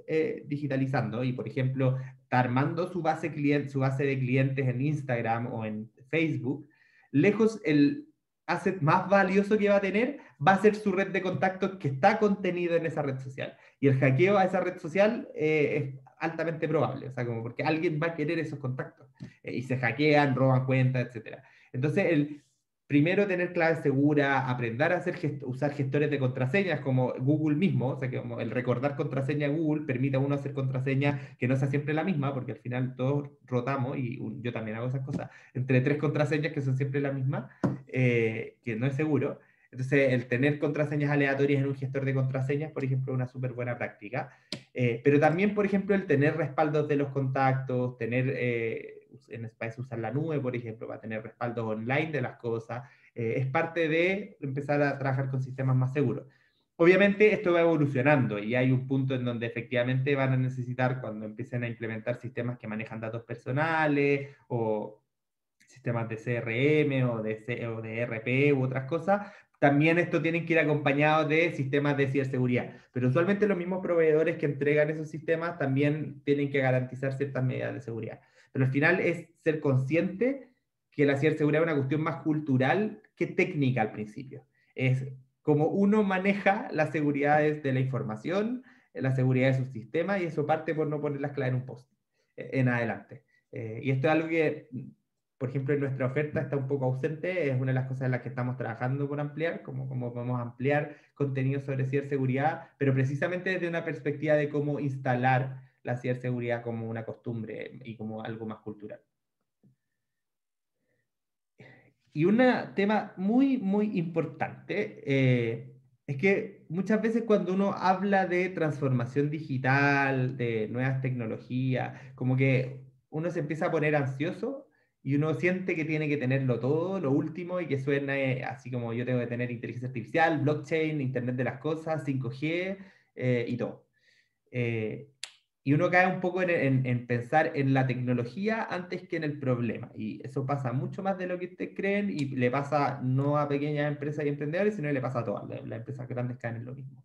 Speaker 2: digitalizando y, por ejemplo, está armando su base de clientes en Instagram o en Facebook, lejos el asset más valioso que va a tener va a ser su red de contactos que está contenido en esa red social. Y el hackeo a esa red social es altamente probable, o sea, como porque alguien va a querer esos contactos, y se hackean, roban cuentas, etc. Entonces, primero tener claves seguras, aprender a usar gestores de contraseñas como Google mismo, o sea, que como el recordar contraseña Google permite a uno hacer contraseña que no sea siempre la misma, porque al final todos rotamos, y yo también hago esas cosas, entre 3 contraseñas que son siempre la misma, que no es seguro. Entonces, el tener contraseñas aleatorias en un gestor de contraseñas, por ejemplo, es una súper buena práctica. Pero también, por ejemplo, el tener respaldos de los contactos, en Spice usar la nube, por ejemplo, para tener respaldos online de las cosas, es parte de empezar a trabajar con sistemas más seguros. Obviamente esto va evolucionando, y hay un punto en donde efectivamente van a necesitar, cuando empiecen a implementar sistemas que manejan datos personales, o sistemas de CRM o de ERP u otras cosas, también esto tienen que ir acompañado de sistemas de ciberseguridad. Pero usualmente los mismos proveedores que entregan esos sistemas también tienen que garantizar ciertas medidas de seguridad. Pero al final es ser consciente que la ciberseguridad es una cuestión más cultural que técnica al principio. Es como uno maneja las seguridades de la información, la seguridad de sus sistemas, y eso parte por no poner las claves en un post en adelante. Y esto es algo que, por ejemplo, en nuestra oferta está un poco ausente, es una de las cosas en las que estamos trabajando por ampliar, cómo podemos ampliar contenido sobre ciberseguridad, pero precisamente desde una perspectiva de cómo instalar la ciberseguridad como una costumbre y como algo más cultural. Y un tema muy, muy importante es que muchas veces cuando uno habla de transformación digital, de nuevas tecnologías, como que uno se empieza a poner ansioso y uno siente que tiene que tenerlo todo, lo último, y que suene así como yo tengo que tener inteligencia artificial, blockchain, Internet de las cosas, 5G y todo. Y uno cae un poco en pensar en la tecnología antes que en el problema. Y eso pasa mucho más de lo que ustedes creen, y le pasa no a pequeñas empresas y emprendedores, sino que le pasa a todas. Las empresas grandes caen en lo mismo.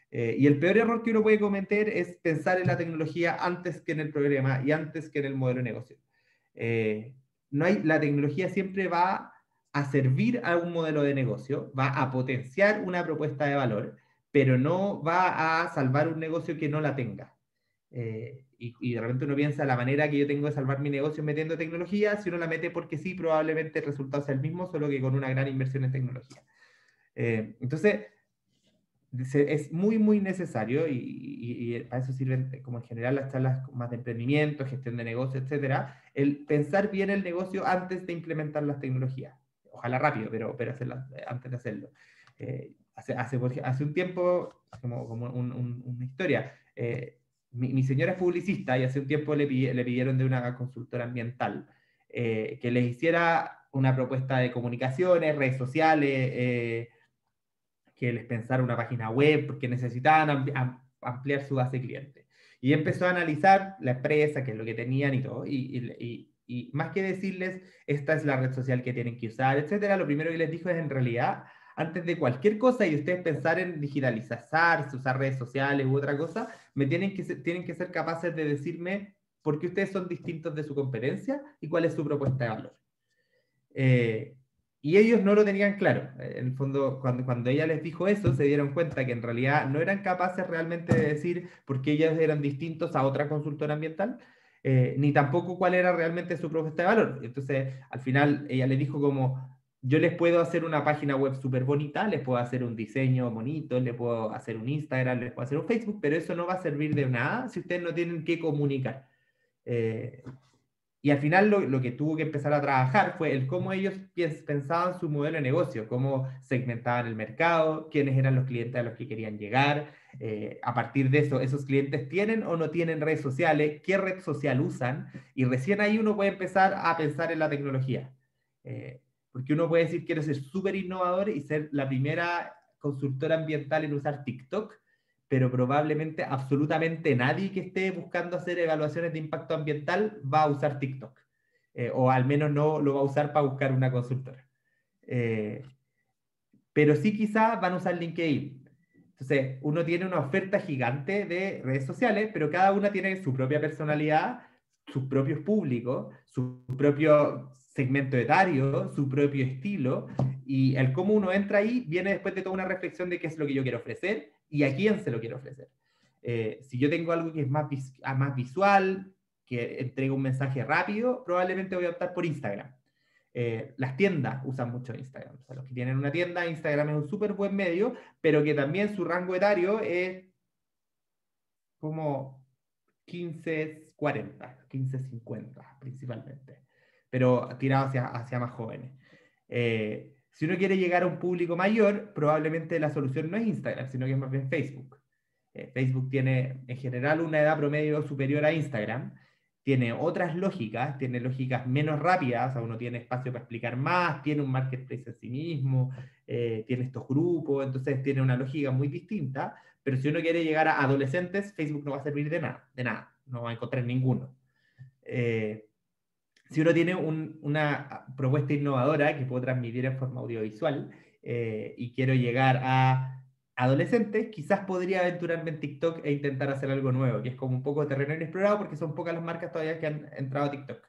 Speaker 2: Y el peor error que uno puede cometer es pensar en la tecnología antes que en el problema y antes que en el modelo de negocio. La tecnología siempre va a servir a un modelo de negocio, va a potenciar una propuesta de valor, pero no va a salvar un negocio que no la tenga. Y de repente uno piensa, la manera que yo tengo de salvar mi negocio metiendo tecnología, si uno la mete porque sí, probablemente el resultado sea el mismo, solo que con una gran inversión en tecnología. Entonces, es muy, muy necesario, y para eso sirven, como en general, las charlas más de emprendimiento, gestión de negocio, etcétera, el pensar bien el negocio antes de implementar las tecnologías. Ojalá rápido, pero hacerlas antes de hacerlo. Hace un tiempo, como una historia, mi señora es publicista, y hace un tiempo le pidieron de una consultora ambiental que les hiciera una propuesta de comunicaciones, redes sociales, que les pensara una página web, porque necesitaban ampliar su base de clientes. Y empezó a analizar la empresa, qué es lo que tenían y todo, y más que decirles, esta es la red social que tienen que usar, etcétera, lo primero que les dijo es, en realidad, antes de cualquier cosa y ustedes pensar en digitalizar, usar redes sociales u otra cosa, tienen que ser capaces de decirme por qué ustedes son distintos de su competencia y cuál es su propuesta de valor. Y ellos no lo tenían claro. En el fondo, cuando ella les dijo eso, se dieron cuenta que en realidad no eran capaces realmente de decir por qué ellos eran distintos a otra consultora ambiental, ni tampoco cuál era realmente su propuesta de valor. Entonces, al final, ella les dijo como, yo les puedo hacer una página web súper bonita, les puedo hacer un diseño bonito, les puedo hacer un Instagram, les puedo hacer un Facebook, pero eso no va a servir de nada si ustedes no tienen que comunicar. Y al final lo que tuvo que empezar a trabajar fue el cómo ellos pensaban su modelo de negocio, cómo segmentaban el mercado, quiénes eran los clientes a los que querían llegar. A partir de eso, ¿esos clientes tienen o no tienen redes sociales? ¿Qué red social usan? Y recién ahí uno puede empezar a pensar en la tecnología. Porque uno puede decir, quiero ser súper innovador y ser la primera consultora ambiental en usar TikTok, pero probablemente absolutamente nadie que esté buscando hacer evaluaciones de impacto ambiental va a usar TikTok, o al menos no lo va a usar para buscar una consultora. Pero sí quizás van a usar LinkedIn. Entonces, uno tiene una oferta gigante de redes sociales, pero cada una tiene su propia personalidad, sus propios públicos, su propio segmento etario, su propio estilo, y el cómo uno entra ahí viene después de toda una reflexión de qué es lo que yo quiero ofrecer y a quién se lo quiero ofrecer. Si yo tengo algo que es más visual, que entrega un mensaje rápido, probablemente voy a optar por Instagram. Las tiendas usan mucho Instagram. O sea, los que tienen una tienda, Instagram es un súper buen medio, pero que también su rango etario es como 15-40, 15-50 principalmente, pero tirado hacia más jóvenes. Si uno quiere llegar a un público mayor, probablemente la solución no es Instagram, sino que es más bien Facebook. Facebook tiene en general una edad promedio superior a Instagram, tiene otras lógicas, tiene lógicas menos rápidas, o sea, uno tiene espacio para explicar más, tiene un marketplace en sí mismo, tiene estos grupos, entonces tiene una lógica muy distinta, pero si uno quiere llegar a adolescentes, Facebook no va a servir de nada, no va a encontrar ninguno. Si uno tiene una propuesta innovadora que puedo transmitir en forma audiovisual y quiero llegar a adolescentes, quizás podría aventurarme en TikTok e intentar hacer algo nuevo, que es como un poco terreno inexplorado porque son pocas las marcas todavía que han entrado a TikTok.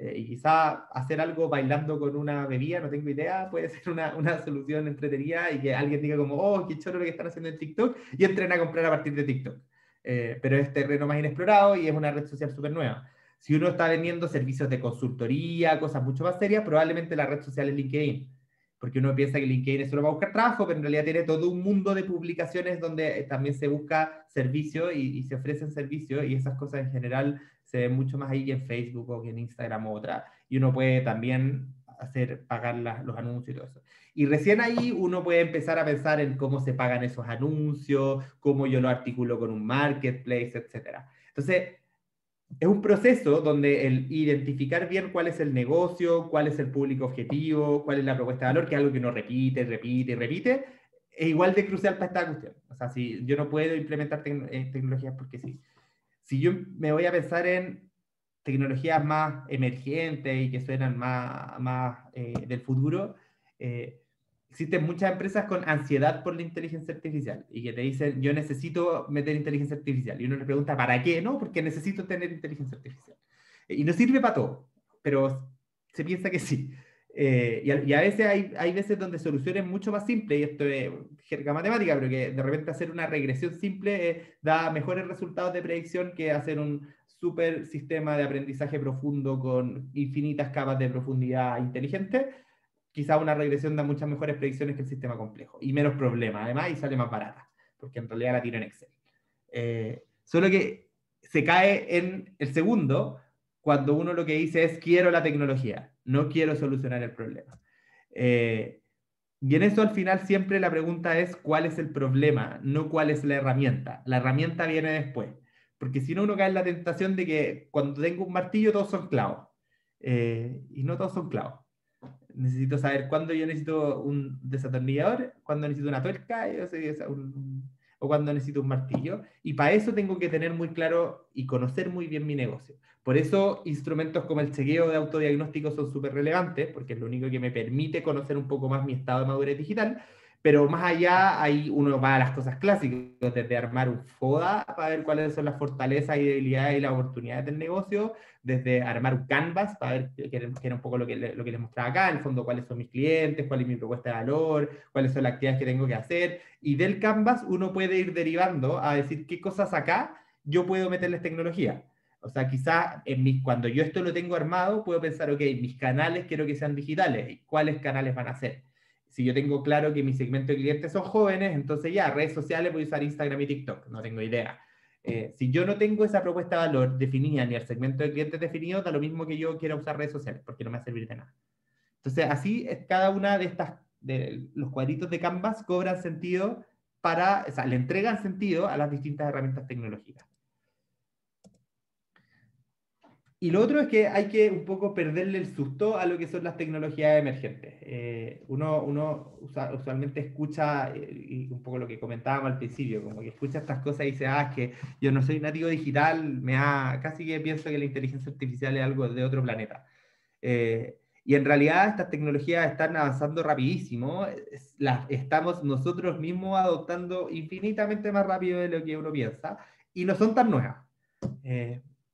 Speaker 2: Y quizá hacer algo bailando con una bebida, no tengo idea, puede ser una solución entretenida y que alguien diga como, oh, qué choro lo que están haciendo en TikTok, y entren a comprar a partir de TikTok. Pero es terreno más inexplorado y es una red social súper nueva. Si uno está vendiendo servicios de consultoría, cosas mucho más serias, probablemente la red social es LinkedIn. Porque uno piensa que LinkedIn es solo para buscar trabajo, pero en realidad tiene todo un mundo de publicaciones donde también se busca servicio y se ofrecen servicios, y esas cosas en general se ven mucho más ahí que en Facebook o que en Instagram u otra. Y uno puede también pagar los anuncios y todo eso. Y recién ahí uno puede empezar a pensar en cómo se pagan esos anuncios, cómo yo lo articulo con un marketplace, etc. Entonces, es un proceso donde el identificar bien cuál es el negocio, cuál es el público objetivo, cuál es la propuesta de valor, que es algo que uno repite, es igual de crucial para esta cuestión. O sea, si yo no puedo implementar tecnologías porque sí. Si yo me voy a pensar en tecnologías más emergentes y que suenan más del futuro, existen muchas empresas con ansiedad por la inteligencia artificial y que te dicen, yo necesito meter inteligencia artificial. Y uno le pregunta, ¿para qué? No, porque necesito tener inteligencia artificial. Y no sirve para todo, pero se piensa que sí. Y a veces hay veces donde soluciones mucho más simples, y esto es jerga matemática, pero que de repente hacer una regresión simple da mejores resultados de predicción que hacer un super sistema de aprendizaje profundo con infinitas capas de profundidad inteligente. Quizá una regresión da muchas mejores predicciones que el sistema complejo, y menos problemas además, y sale más barata, porque en realidad la tiro en Excel. Solo que se cae en el segundo cuando uno lo que dice es quiero la tecnología, no quiero solucionar el problema. Y en eso al final siempre la pregunta es cuál es el problema, no cuál es la herramienta. La herramienta viene después, porque si no uno cae en la tentación de que cuando tengo un martillo todos son clavos, y no todos son clavos. Necesito saber cuándo yo necesito un desatornillador, cuándo necesito una tuerca, o cuándo necesito un martillo. Y para eso tengo que tener muy claro y conocer muy bien mi negocio. Por eso instrumentos como el chequeo de autodiagnóstico son súper relevantes, porque es lo único que me permite conocer un poco más mi estado de madurez digital. Pero más allá, ahí uno va a las cosas clásicas, desde armar un FODA para ver cuáles son las fortalezas y debilidades y las oportunidades del negocio, desde armar un Canvas para ver, que era un poco lo que les mostraba acá, en el fondo, cuáles son mis clientes, cuál es mi propuesta de valor, cuáles son las actividades que tengo que hacer. Y del Canvas uno puede ir derivando a decir qué cosas acá yo puedo meterles tecnología. O sea, quizá cuando yo esto lo tengo armado, puedo pensar, ok, mis canales quiero que sean digitales, ¿y cuáles canales van a ser? Si yo tengo claro que mi segmento de clientes son jóvenes, entonces ya, redes sociales voy a usar Instagram y TikTok, no tengo idea. Si yo no tengo esa propuesta de valor definida ni el segmento de clientes definido, da lo mismo que yo quiera usar redes sociales, porque no me va a servir de nada. Entonces, así es cada una de los cuadritos de Canvas cobran sentido o sea, le entregan sentido a las distintas herramientas tecnológicas. Y lo otro es que hay que un poco perderle el susto a lo que son las tecnologías emergentes. Uno usualmente escucha, y un poco lo que comentábamos al principio, como que escucha estas cosas y dice, es que yo no soy nativo digital, casi que pienso que la inteligencia artificial es algo de otro planeta. Y en realidad estas tecnologías están avanzando rapidísimo, las estamos nosotros mismos adoptando infinitamente más rápido de lo que uno piensa, y no son tan nuevas.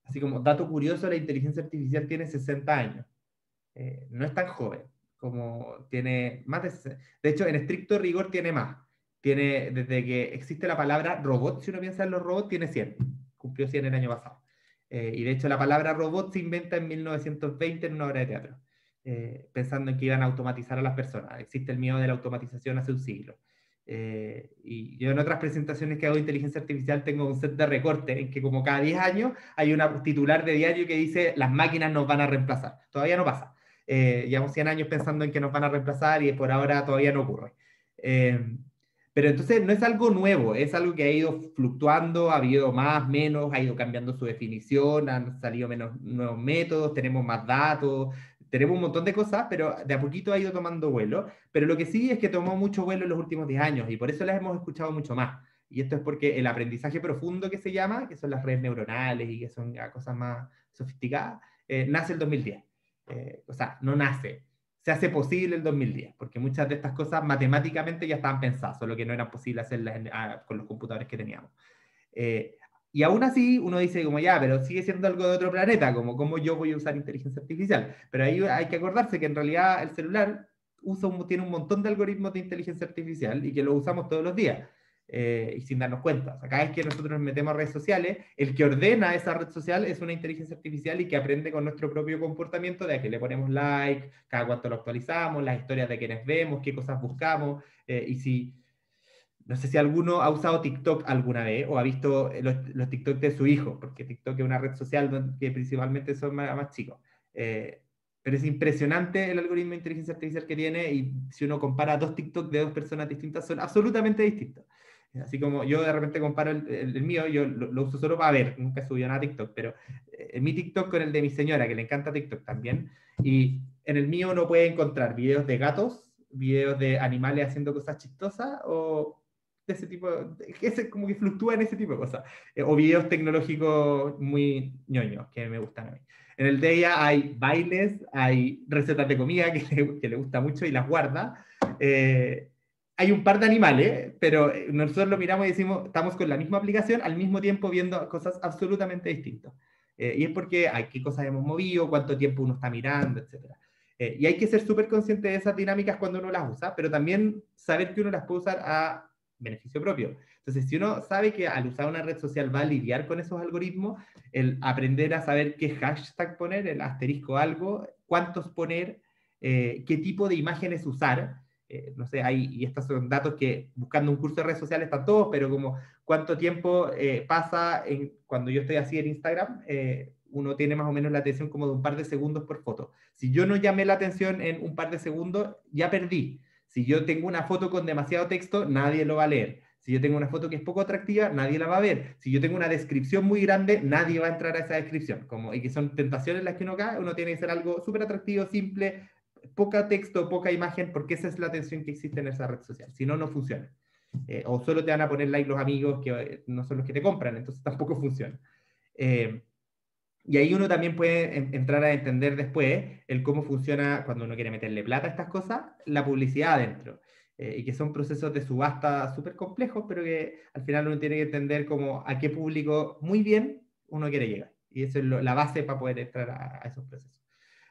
Speaker 2: Así como dato curioso, la inteligencia artificial tiene 60 años. No es tan joven, como tiene más de 60. De hecho, en estricto rigor tiene más. Desde que existe la palabra robot, si uno piensa en los robots, tiene 100. Cumplió 100 el año pasado. Y de hecho la palabra robot se inventa en 1920 en una obra de teatro, pensando en que iban a automatizar a las personas. Existe el miedo de la automatización hace un siglo. Y yo en otras presentaciones que hago de inteligencia artificial tengo un set de recortes en que como cada 10 años hay una titular de diario que dice las máquinas nos van a reemplazar. Todavía no pasa. Llevamos 100 años pensando en que nos van a reemplazar y por ahora todavía no ocurre. Pero entonces no es algo nuevo, es algo que ha ido fluctuando, ha habido más, menos, ha ido cambiando su definición, han salido nuevos métodos, tenemos más datos, tenemos un montón de cosas, pero de a poquito ha ido tomando vuelo. Pero lo que sí es que tomó mucho vuelo en los últimos 10 años y por eso las hemos escuchado mucho más. Y esto es porque el aprendizaje profundo que se llama, que son las redes neuronales y que son ya cosas más sofisticadas, nace el 2010. O sea, no nace, se hace posible el 2010, porque muchas de estas cosas matemáticamente ya estaban pensadas, solo que no era posible hacerlas con los computadores que teníamos. Y aún así uno dice como ya, pero sigue siendo algo de otro planeta, como cómo yo voy a usar inteligencia artificial. Pero ahí hay que acordarse que en realidad el celular tiene un montón de algoritmos de inteligencia artificial y que lo usamos todos los días. Y sin darnos cuenta. O sea, cada vez que nosotros nos metemos a redes sociales, el que ordena esa red social es una inteligencia artificial y que aprende con nuestro propio comportamiento de a qué le ponemos like, cada cuánto lo actualizamos, las historias de quienes vemos, qué cosas buscamos, y si... No sé si alguno ha usado TikTok alguna vez o ha visto los TikTok de su hijo, porque TikTok es una red social que principalmente son más chicos. Pero es impresionante el algoritmo de inteligencia artificial que tiene, y si uno compara dos TikTok de dos personas distintas, son absolutamente distintos. Así como yo de repente comparo el mío, yo lo uso solo para ver, nunca he subido nada a TikTok, pero mi TikTok con el de mi señora, que le encanta TikTok también, y en el mío uno puede encontrar videos de gatos, videos de animales haciendo cosas chistosas, o de ese tipo, como que fluctúa en ese tipo de cosas, o videos tecnológicos muy ñoños, que me gustan a mí. En el de ella hay bailes, hay recetas de comida que le gusta mucho y las guarda. Hay un par de animales, pero nosotros lo miramos y decimos, estamos con la misma aplicación, al mismo tiempo viendo cosas absolutamente distintas. Y es porque hay qué cosas hemos movido, cuánto tiempo uno está mirando, etc. Y hay que ser súper consciente de esas dinámicas cuando uno las usa, pero también saber que uno las puede usar a beneficio propio. Entonces, si uno sabe que al usar una red social va a lidiar con esos algoritmos, el aprender a saber qué hashtag poner, el asterisco algo, cuántos poner, qué tipo de imágenes usar, no sé, y estos son datos que buscando un curso de redes sociales están todos, pero como cuánto tiempo pasa cuando yo estoy así en Instagram, uno tiene más o menos la atención como de un par de segundos por foto. Si yo no llamé la atención en un par de segundos, ya perdí. Si yo tengo una foto con demasiado texto, nadie lo va a leer. Si yo tengo una foto que es poco atractiva, nadie la va a ver. Si yo tengo una descripción muy grande, nadie va a entrar a esa descripción. Y que son tentaciones las que uno cae, uno tiene que ser algo súper atractivo, simple, poca texto, poca imagen, porque esa es la atención que existe en esa red social. Si no, no funciona. O solo te van a poner like los amigos que no son los que te compran, entonces tampoco funciona. Y ahí uno también puede entrar a entender después el cómo funciona cuando uno quiere meterle plata a estas cosas, la publicidad adentro. Y que son procesos de subasta súper complejos, pero que al final uno tiene que entender como a qué público muy bien uno quiere llegar. Y esa es la base para poder entrar a esos procesos.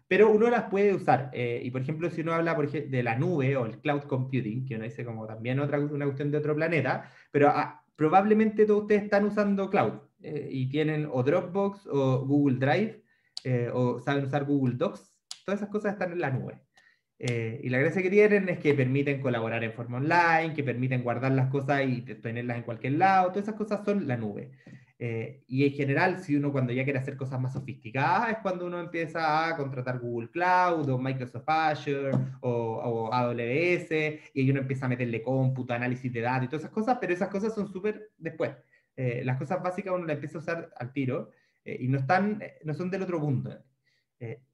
Speaker 2: Pero uno las puede usar. Y por ejemplo, si uno habla de la nube o el cloud computing, que uno dice como también una cuestión de otro planeta, pero probablemente todos ustedes están usando cloud y tienen o Dropbox o Google Drive o saben usar Google Docs. Todas esas cosas están en la nube. Y la gracia que tienen es que permiten colaborar en forma online, que permiten guardar las cosas y tenerlas en cualquier lado. Todas esas cosas son la nube. Y en general, si uno cuando ya quiere hacer cosas más sofisticadas, es cuando uno empieza a contratar Google Cloud o Microsoft Azure o AWS, y ahí uno empieza a meterle cómputo, análisis de datos y todas esas cosas, pero esas cosas son súper después. Las cosas básicas uno las empieza a usar al tiro y no son del otro mundo.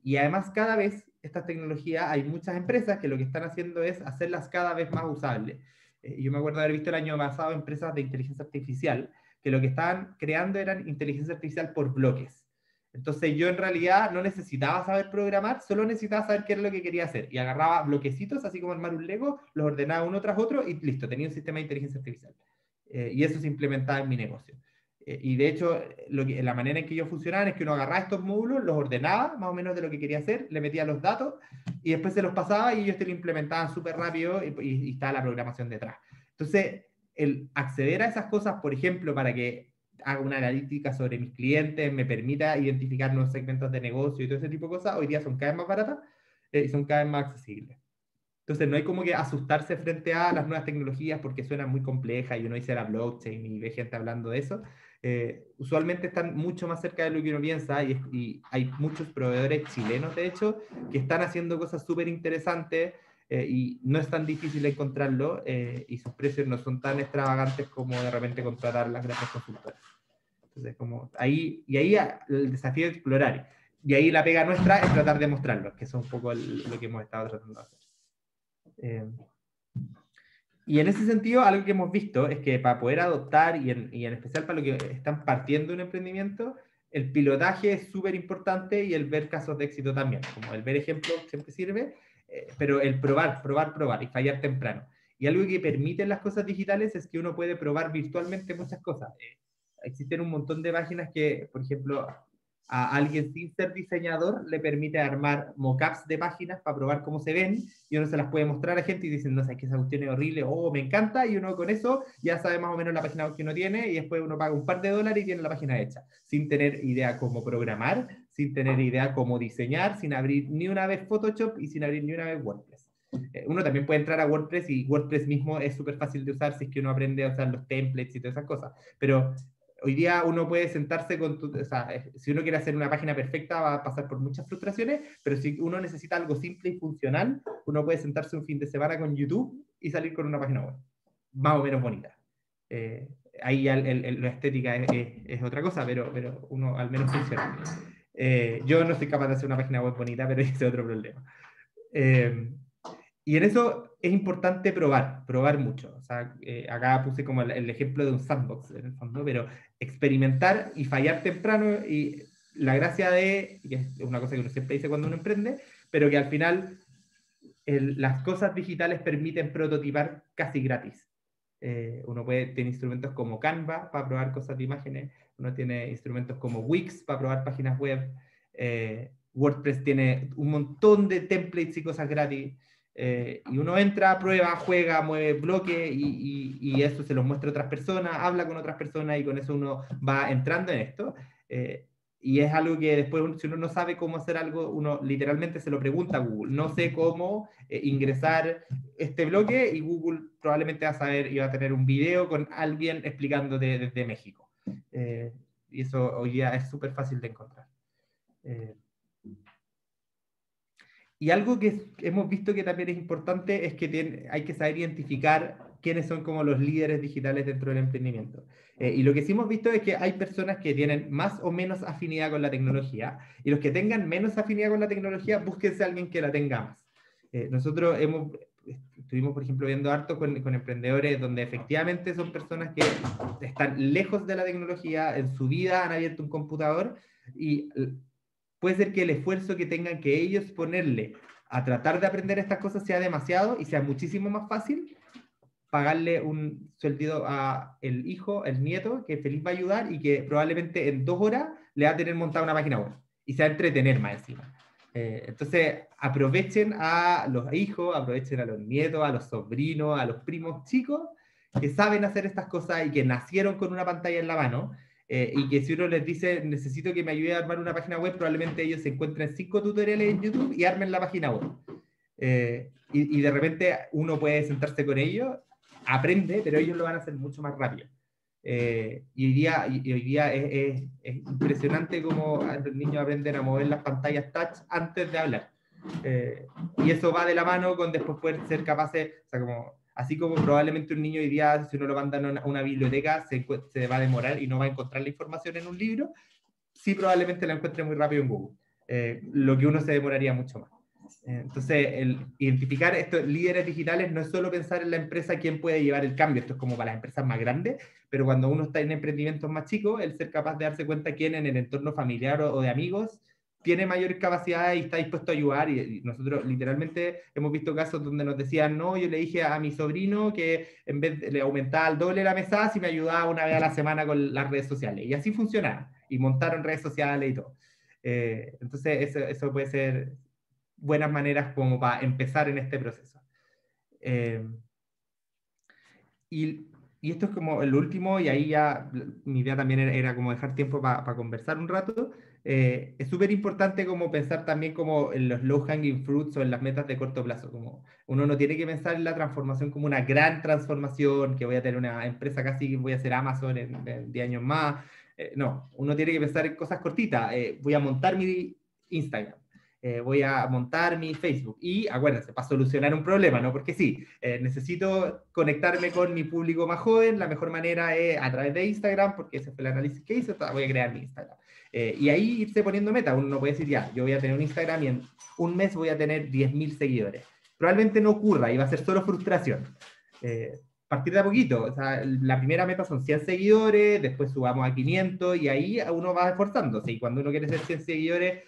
Speaker 2: Y además cada vez estas tecnologías, hay muchas empresas que lo que están haciendo es hacerlas cada vez más usables. Yo me acuerdo de haber visto el año pasado empresas de inteligencia artificial que lo que estaban creando eran inteligencia artificial por bloques. Entonces yo en realidad no necesitaba saber programar, solo necesitaba saber qué era lo que quería hacer. Y agarraba bloquecitos, así como armar un Lego, los ordenaba uno tras otro y listo, tenía un sistema de inteligencia artificial. Y eso se implementaba en mi negocio. Y de hecho, la manera en que ellos funcionaban es que uno agarraba estos módulos, los ordenaba más o menos de lo que quería hacer, le metía los datos y después se los pasaba y ellos te lo implementaban súper rápido y estaba la programación detrás. Entonces, el acceder a esas cosas, por ejemplo, para que haga una analítica sobre mis clientes, me permita identificar nuevos segmentos de negocio y todo ese tipo de cosas, hoy día son cada vez más baratas y son cada vez más accesibles. Entonces no hay como que asustarse frente a las nuevas tecnologías porque suenan muy complejas y uno dice la blockchain y ve gente hablando de eso. Usualmente están mucho más cerca de lo que uno piensa y hay muchos proveedores chilenos, de hecho, que están haciendo cosas súper interesantes y no es tan difícil encontrarlo y sus precios no son tan extravagantes como de repente contratar las grandes consultoras. Entonces, ahí el desafío es explorar. Y ahí la pega nuestra es tratar de mostrarlo, que eso es un poco lo que hemos estado tratando de hacer. Y en ese sentido, algo que hemos visto es que para poder adoptar, y en especial para los que están partiendo un emprendimiento, el pilotaje es súper importante y el ver casos de éxito también. Como el ver ejemplos siempre sirve, pero el probar y fallar temprano. Y algo que permiten las cosas digitales es que uno puede probar virtualmente muchas cosas. existen un montón de páginas que, por ejemplo, a alguien sin ser diseñador le permite armar mockups de páginas para probar cómo se ven, y uno se las puede mostrar a gente y dicen, no sé, que esa cuestión es horrible, me encanta, y uno con eso ya sabe más o menos la página que uno tiene, y después uno paga un par de dólares y tiene la página hecha, sin tener idea cómo programar, sin tener idea cómo diseñar, sin abrir ni una vez Photoshop y sin abrir ni una vez WordPress. Uno también puede entrar a WordPress, y WordPress mismo es súper fácil de usar si es que uno aprende a usar los templates y todas esas cosas, pero hoy día uno puede sentarse o sea, si uno quiere hacer una página perfecta va a pasar por muchas frustraciones, pero si uno necesita algo simple y funcional, uno puede sentarse un fin de semana con YouTube y salir con una página web, más o menos bonita. Ahí ya la estética es otra cosa, pero uno al menos funciona. Yo no soy capaz de hacer una página web bonita, pero ese es otro problema. Y en eso es importante probar mucho. O sea, acá puse como el ejemplo de un sandbox, en el fondo, pero experimentar y fallar temprano, y la gracia que es una cosa que uno siempre dice cuando uno emprende, pero que al final las cosas digitales permiten prototipar casi gratis. Uno tiene instrumentos como Canva para probar cosas de imágenes, uno tiene instrumentos como Wix para probar páginas web, WordPress tiene un montón de templates y cosas gratis. Y uno entra, prueba, juega, mueve bloque y eso se los muestra a otras personas, habla con otras personas, y con eso uno va entrando en esto. Y es algo que después, si uno no sabe cómo hacer algo, uno literalmente se lo pregunta a Google. No sé cómo ingresar este bloque, y Google probablemente va a saber y va a tener un video con alguien explicando desde México. Y eso hoy día es súper fácil de encontrar. Y algo que hemos visto que también es importante es que hay que saber identificar quiénes son como los líderes digitales dentro del emprendimiento. Y lo que sí hemos visto es que hay personas que tienen más o menos afinidad con la tecnología, y los que tengan menos afinidad con la tecnología, búsquense a alguien que la tenga más. Nosotros estuvimos, por ejemplo, viendo harto con emprendedores donde efectivamente son personas que están lejos de la tecnología, en su vida han abierto un computador, y puede ser que el esfuerzo que tengan que ellos ponerle a tratar de aprender estas cosas sea demasiado, y sea muchísimo más fácil pagarle un sueldo a el hijo, el nieto, que feliz va a ayudar, y que probablemente en 2 horas le va a tener montada una página web y se va a entretener más encima. Entonces aprovechen a los hijos, aprovechen a los nietos, a los sobrinos, a los primos chicos que saben hacer estas cosas y que nacieron con una pantalla en la mano. Y que si uno les dice, necesito que me ayude a armar una página web, probablemente ellos se encuentren 5 tutoriales en YouTube y armen la página web. Y de repente uno puede sentarse con ellos, aprende, pero ellos lo van a hacer mucho más rápido. Y hoy día es impresionante cómo los niños aprenden a mover las pantallas touch antes de hablar. Y eso va de la mano con después poder ser capaces, o sea, así como probablemente un niño hoy día, si uno lo manda a una biblioteca, se va a demorar y no va a encontrar la información en un libro, sí probablemente la encuentre muy rápido en Google, lo que uno se demoraría mucho más. Entonces, identificar estos líderes digitales no es solo pensar en la empresa quién puede llevar el cambio, esto es como para las empresas más grandes, pero cuando uno está en emprendimientos más chicos, el ser capaz de darse cuenta quién en el entorno familiar o de amigos tiene mayor capacidad y está dispuesto a ayudar. Y nosotros literalmente hemos visto casos donde nos decían, no, yo le dije a mi sobrino que en vez de, le aumentaba al doble la mesada si me ayudaba una vez a la semana con las redes sociales. Y así funcionaba. Y montaron redes sociales y todo. Entonces eso puede ser buenas maneras como para empezar en este proceso. Y esto es como el último, y ahí ya mi idea también era como dejar tiempo para conversar un rato. Es súper importante como pensar también como en los low hanging fruits o en las metas de corto plazo. Como uno no tiene que pensar en la transformación como una gran transformación, que voy a tener una empresa casi que voy a hacer Amazon en 10 años más. No, uno tiene que pensar en cosas cortitas. Voy a montar mi Instagram. Voy a montar mi Facebook. Y acuérdense, para solucionar un problema, ¿no? Porque sí, necesito conectarme con mi público más joven. La mejor manera es a través de Instagram, porque ese fue el análisis que hice. Voy a crear mi Instagram. Y ahí irse poniendo meta. Uno puede decir, ya, yo voy a tener un Instagram y en un mes voy a tener 10.000 seguidores. Probablemente no ocurra y va a ser solo frustración. Partir de a poquito. O sea, la primera meta son 100 seguidores, después subamos a 500 y ahí uno va esforzándose. Y cuando uno quiere ser 100 seguidores,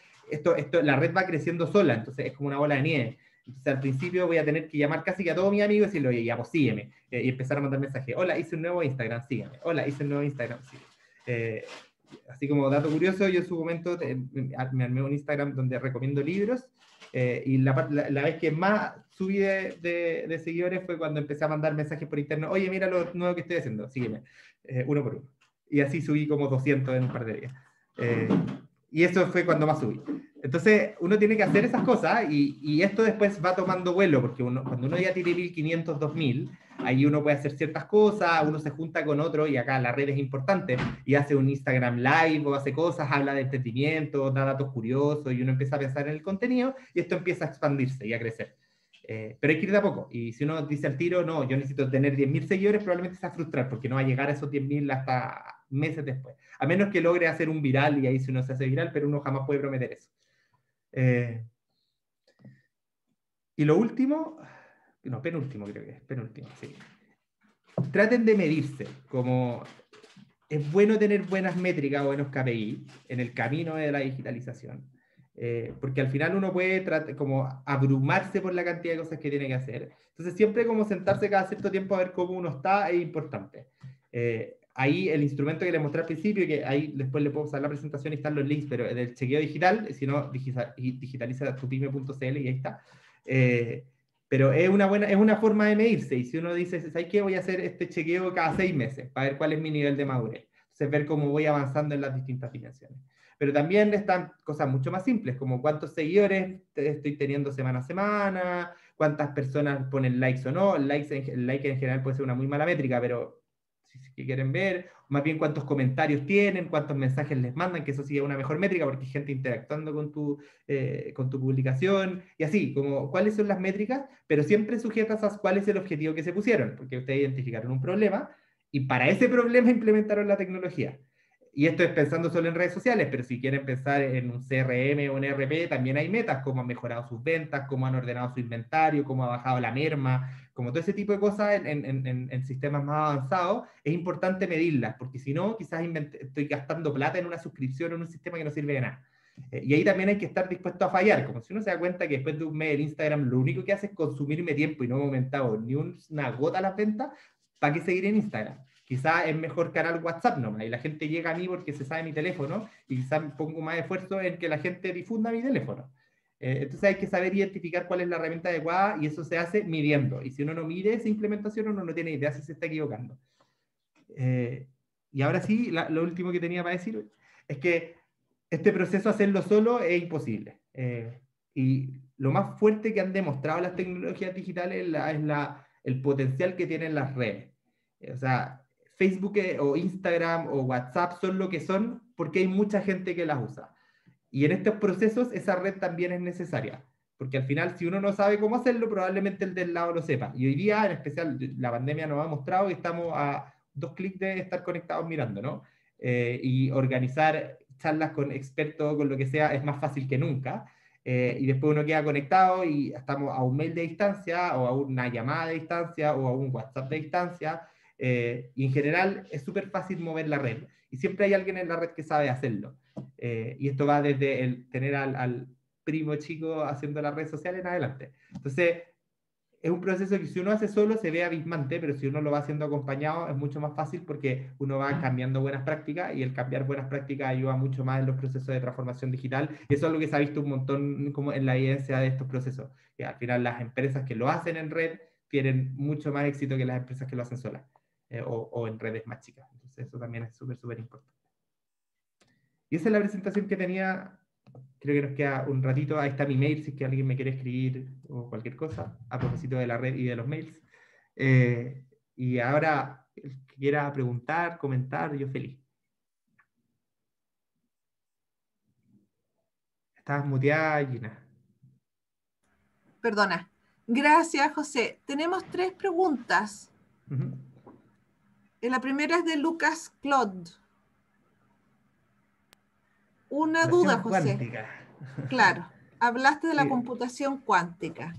Speaker 2: la red va creciendo sola, entonces es como una bola de nieve. Entonces al principio voy a tener que llamar casi que a todos mis amigos y decirle, oye, ya, pues sígueme. Y empezar a mandar mensajes. Hola, hice un nuevo Instagram, sígueme. Hola, hice un nuevo Instagram, sígueme. Así como dato curioso, yo en su momento me armé un Instagram donde recomiendo libros, y la vez que más subí de seguidores fue cuando empecé a mandar mensajes por interno: oye, mira lo nuevo que estoy haciendo, sígueme, uno por uno. Y así subí como 200 en un par de días. Y eso fue cuando más subí. Entonces, uno tiene que hacer esas cosas, y esto después va tomando vuelo, porque cuando uno ya tiene 1500, 2000, ahí uno puede hacer ciertas cosas, uno se junta con otro, y acá la red es importante, y hace un Instagram Live, o hace cosas, habla de entretenimiento, da datos curiosos, y uno empieza a pensar en el contenido, y esto empieza a expandirse y a crecer. Pero hay que ir de a poco, y si uno dice al tiro, no, yo necesito tener 10.000 seguidores, probablemente se va a frustrar, porque no va a llegar a esos 10.000 hasta meses después, a menos que logre hacer un viral, y ahí si uno se hace viral, pero uno jamás puede prometer eso. Y lo último, no, penúltimo creo que es, penúltimo, sí. Traten de medirse, como es bueno tener buenas métricas o buenos KPI en el camino de la digitalización, porque al final uno puede como abrumarse por la cantidad de cosas que tiene que hacer. Entonces siempre como sentarse cada cierto tiempo a ver cómo uno está es importante. Ahí el instrumento que les mostré al principio, que ahí después le puedo usar la presentación y están los links, pero del chequeo digital, si no, digitaliza tupyme.cl y ahí está. Pero es una forma de medirse, y si uno dice, ¿sabes qué? Voy a hacer este chequeo cada 6 meses para ver cuál es mi nivel de madurez. Entonces, ver cómo voy avanzando en las distintas dimensiones. Pero también están cosas mucho más simples, como cuántos seguidores estoy teniendo semana a semana, cuántas personas ponen likes o no. El like en general puede ser una muy mala métrica, pero si quieren ver, más bien cuántos comentarios tienen, cuántos mensajes les mandan, que eso sí es una mejor métrica, porque hay gente interactuando con tu publicación, y así, como cuáles son las métricas, pero siempre sujetas a cuál es el objetivo que se pusieron, porque ustedes identificaron un problema, y para ese problema implementaron la tecnología. Y esto es pensando solo en redes sociales, pero si quieren pensar en un CRM o un ERP, también hay metas, cómo han mejorado sus ventas, cómo han ordenado su inventario, cómo ha bajado la merma, como todo ese tipo de cosas en sistemas más avanzados. Es importante medirlas, porque si no, quizás estoy gastando plata en una suscripción o en un sistema que no sirve de nada. Y ahí también hay que estar dispuesto a fallar, como si uno se da cuenta que después de un mes el Instagram lo único que hace es consumirme tiempo y no me ha aumentado ni una gota las ventas, ¿para qué seguir en Instagram? Quizás es mejor canal WhatsApp nomás, y la gente llega a mí porque se sabe mi teléfono, y quizás pongo más esfuerzo en que la gente difunda mi teléfono. Entonces hay que saber identificar cuál es la herramienta adecuada, y eso se hace midiendo. Y si uno no mide esa implementación, uno no tiene idea si se está equivocando. Y ahora sí, lo último que tenía para decir es que este proceso, hacerlo solo, es imposible. Y lo más fuerte que han demostrado las tecnologías digitales es el potencial que tienen las redes. O sea, Facebook o Instagram o WhatsApp son lo que son porque hay mucha gente que las usa. Y en estos procesos esa red también es necesaria, porque al final si uno no sabe cómo hacerlo, probablemente el del lado lo sepa. Y hoy día, en especial, la pandemia nos ha mostrado que estamos a 2 clics de estar conectados mirando, ¿no? Y organizar charlas con expertos, con lo que sea, es más fácil que nunca. Y después uno queda conectado y estamos a un mail de distancia, o a una llamada de distancia, o a un WhatsApp de distancia. Y en general es súper fácil mover la red, y siempre hay alguien en la red que sabe hacerlo, y esto va desde el tener al primo chico haciendo las redes sociales en adelante. Entonces es un proceso que si uno hace solo se ve abismante, pero si uno lo va haciendo acompañado es mucho más fácil, porque uno va cambiando buenas prácticas, y el cambiar buenas prácticas ayuda mucho más en los procesos de transformación digital. Y eso es lo que se ha visto un montón como en la evidencia de estos procesos, que al final las empresas que lo hacen en red tienen mucho más éxito que las empresas que lo hacen solas. O en redes más chicas. Entonces eso también es súper, súper importante. Y esa es la presentación que tenía. Creo que nos queda un ratito. Ahí está mi mail, si es que alguien me quiere escribir o cualquier cosa a propósito de la red y de los mails. Y ahora, el que quiera preguntar, comentar, yo feliz. Estabas muteada, Gina.
Speaker 1: Perdona. Gracias, José. Tenemos 3 preguntas. La primera es de Lucas Claude. Una duda, José. Cuántica. Claro, hablaste de la computación cuántica.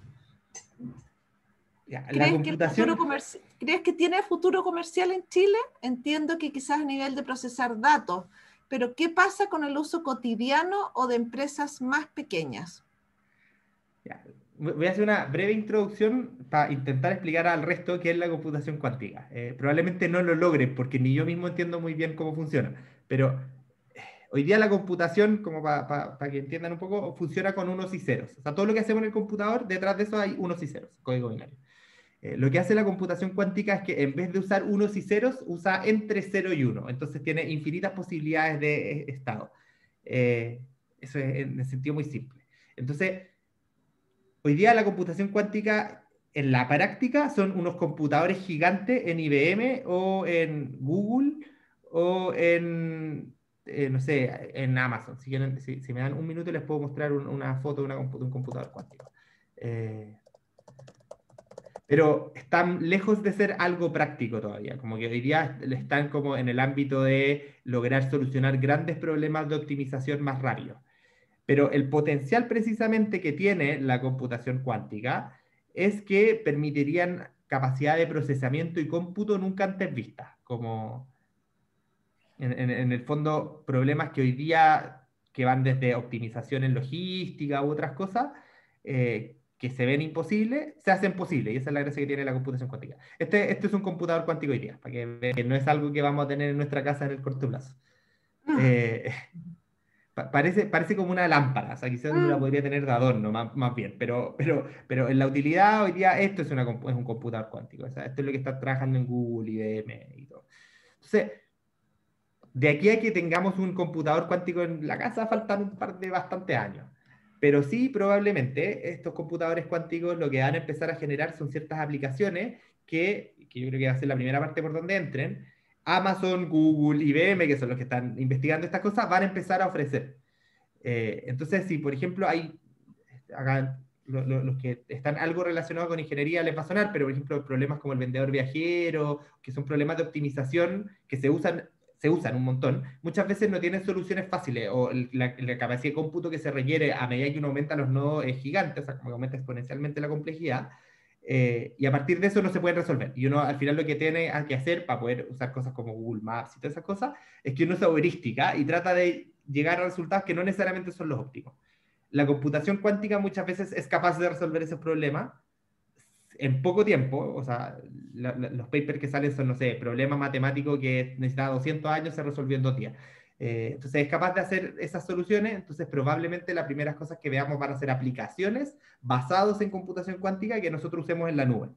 Speaker 2: Ya,
Speaker 1: ¿Crees que tiene futuro comercial en Chile? Entiendo que quizás a nivel de procesar datos, pero ¿qué pasa con el uso cotidiano o de empresas más pequeñas?
Speaker 2: Ya. Voy a hacer una breve introducción para intentar explicar al resto qué es la computación cuántica. Probablemente no lo logre, porque ni yo mismo entiendo muy bien cómo funciona, pero hoy día la computación, como para que entiendan un poco, funciona con unos y ceros. O sea, todo lo que hacemos en el computador, detrás de eso hay unos y ceros, código binario. Lo que hace la computación cuántica es que en vez de usar unos y ceros, usa entre 0 y 1. Entonces tiene infinitas posibilidades de estado. Eso es en el sentido muy simple. Entonces, hoy día la computación cuántica en la práctica son unos computadores gigantes en IBM o en Google o en, no sé, en Amazon. Si me dan un minuto les puedo mostrar una foto de un computador cuántico. Pero están lejos de ser algo práctico todavía, como que hoy día están como en el ámbito de lograr solucionar grandes problemas de optimización más rápido. Pero el potencial precisamente que tiene la computación cuántica es que permitirían capacidad de procesamiento y cómputo nunca antes vistas, como en el fondo problemas que hoy día que van desde optimización en logística u otras cosas, que se ven imposibles, se hacen posibles, y esa es la gracia que tiene la computación cuántica. Este es un computador cuántico hoy día, para que vean que no es algo que vamos a tener en nuestra casa en el corto plazo. Parece como una lámpara, o sea, quizás uno la podría tener de adorno, más bien, pero en la utilidad hoy día esto es un computador cuántico, o sea, esto es lo que está trabajando en Google, IBM y todo. Entonces, de aquí a que tengamos un computador cuántico en la casa faltan un par de bastantes años. Pero sí, probablemente estos computadores cuánticos lo que van a empezar a generar son ciertas aplicaciones que yo creo que va a ser la primera parte por donde entren. Amazon, Google, IBM, que son los que están investigando estas cosas, van a empezar a ofrecer. Entonces, si por ejemplo hay, los que están algo relacionados con ingeniería les va a sonar, pero por ejemplo problemas como el vendedor viajero, que son problemas de optimización que se usan un montón, muchas veces no tienen soluciones fáciles, o la capacidad de cómputo que se requiere a medida que uno aumenta los nodos es gigante, o sea, como que aumenta exponencialmente la complejidad, y a partir de eso no se puede resolver. Y uno al final lo que tiene que hacer para poder usar cosas como Google Maps y todas esas cosas, es que uno se heurística y trata de llegar a resultados que no necesariamente son los óptimos. La computación cuántica muchas veces es capaz de resolver esos problemas en poco tiempo, o sea, los papers que salen son, no sé, problema matemático que necesitaba 200 años se resolvió en 2 días. Entonces es capaz de hacer esas soluciones, entonces probablemente las primeras cosas que veamos van a ser aplicaciones basadas en computación cuántica que nosotros usemos en la nube.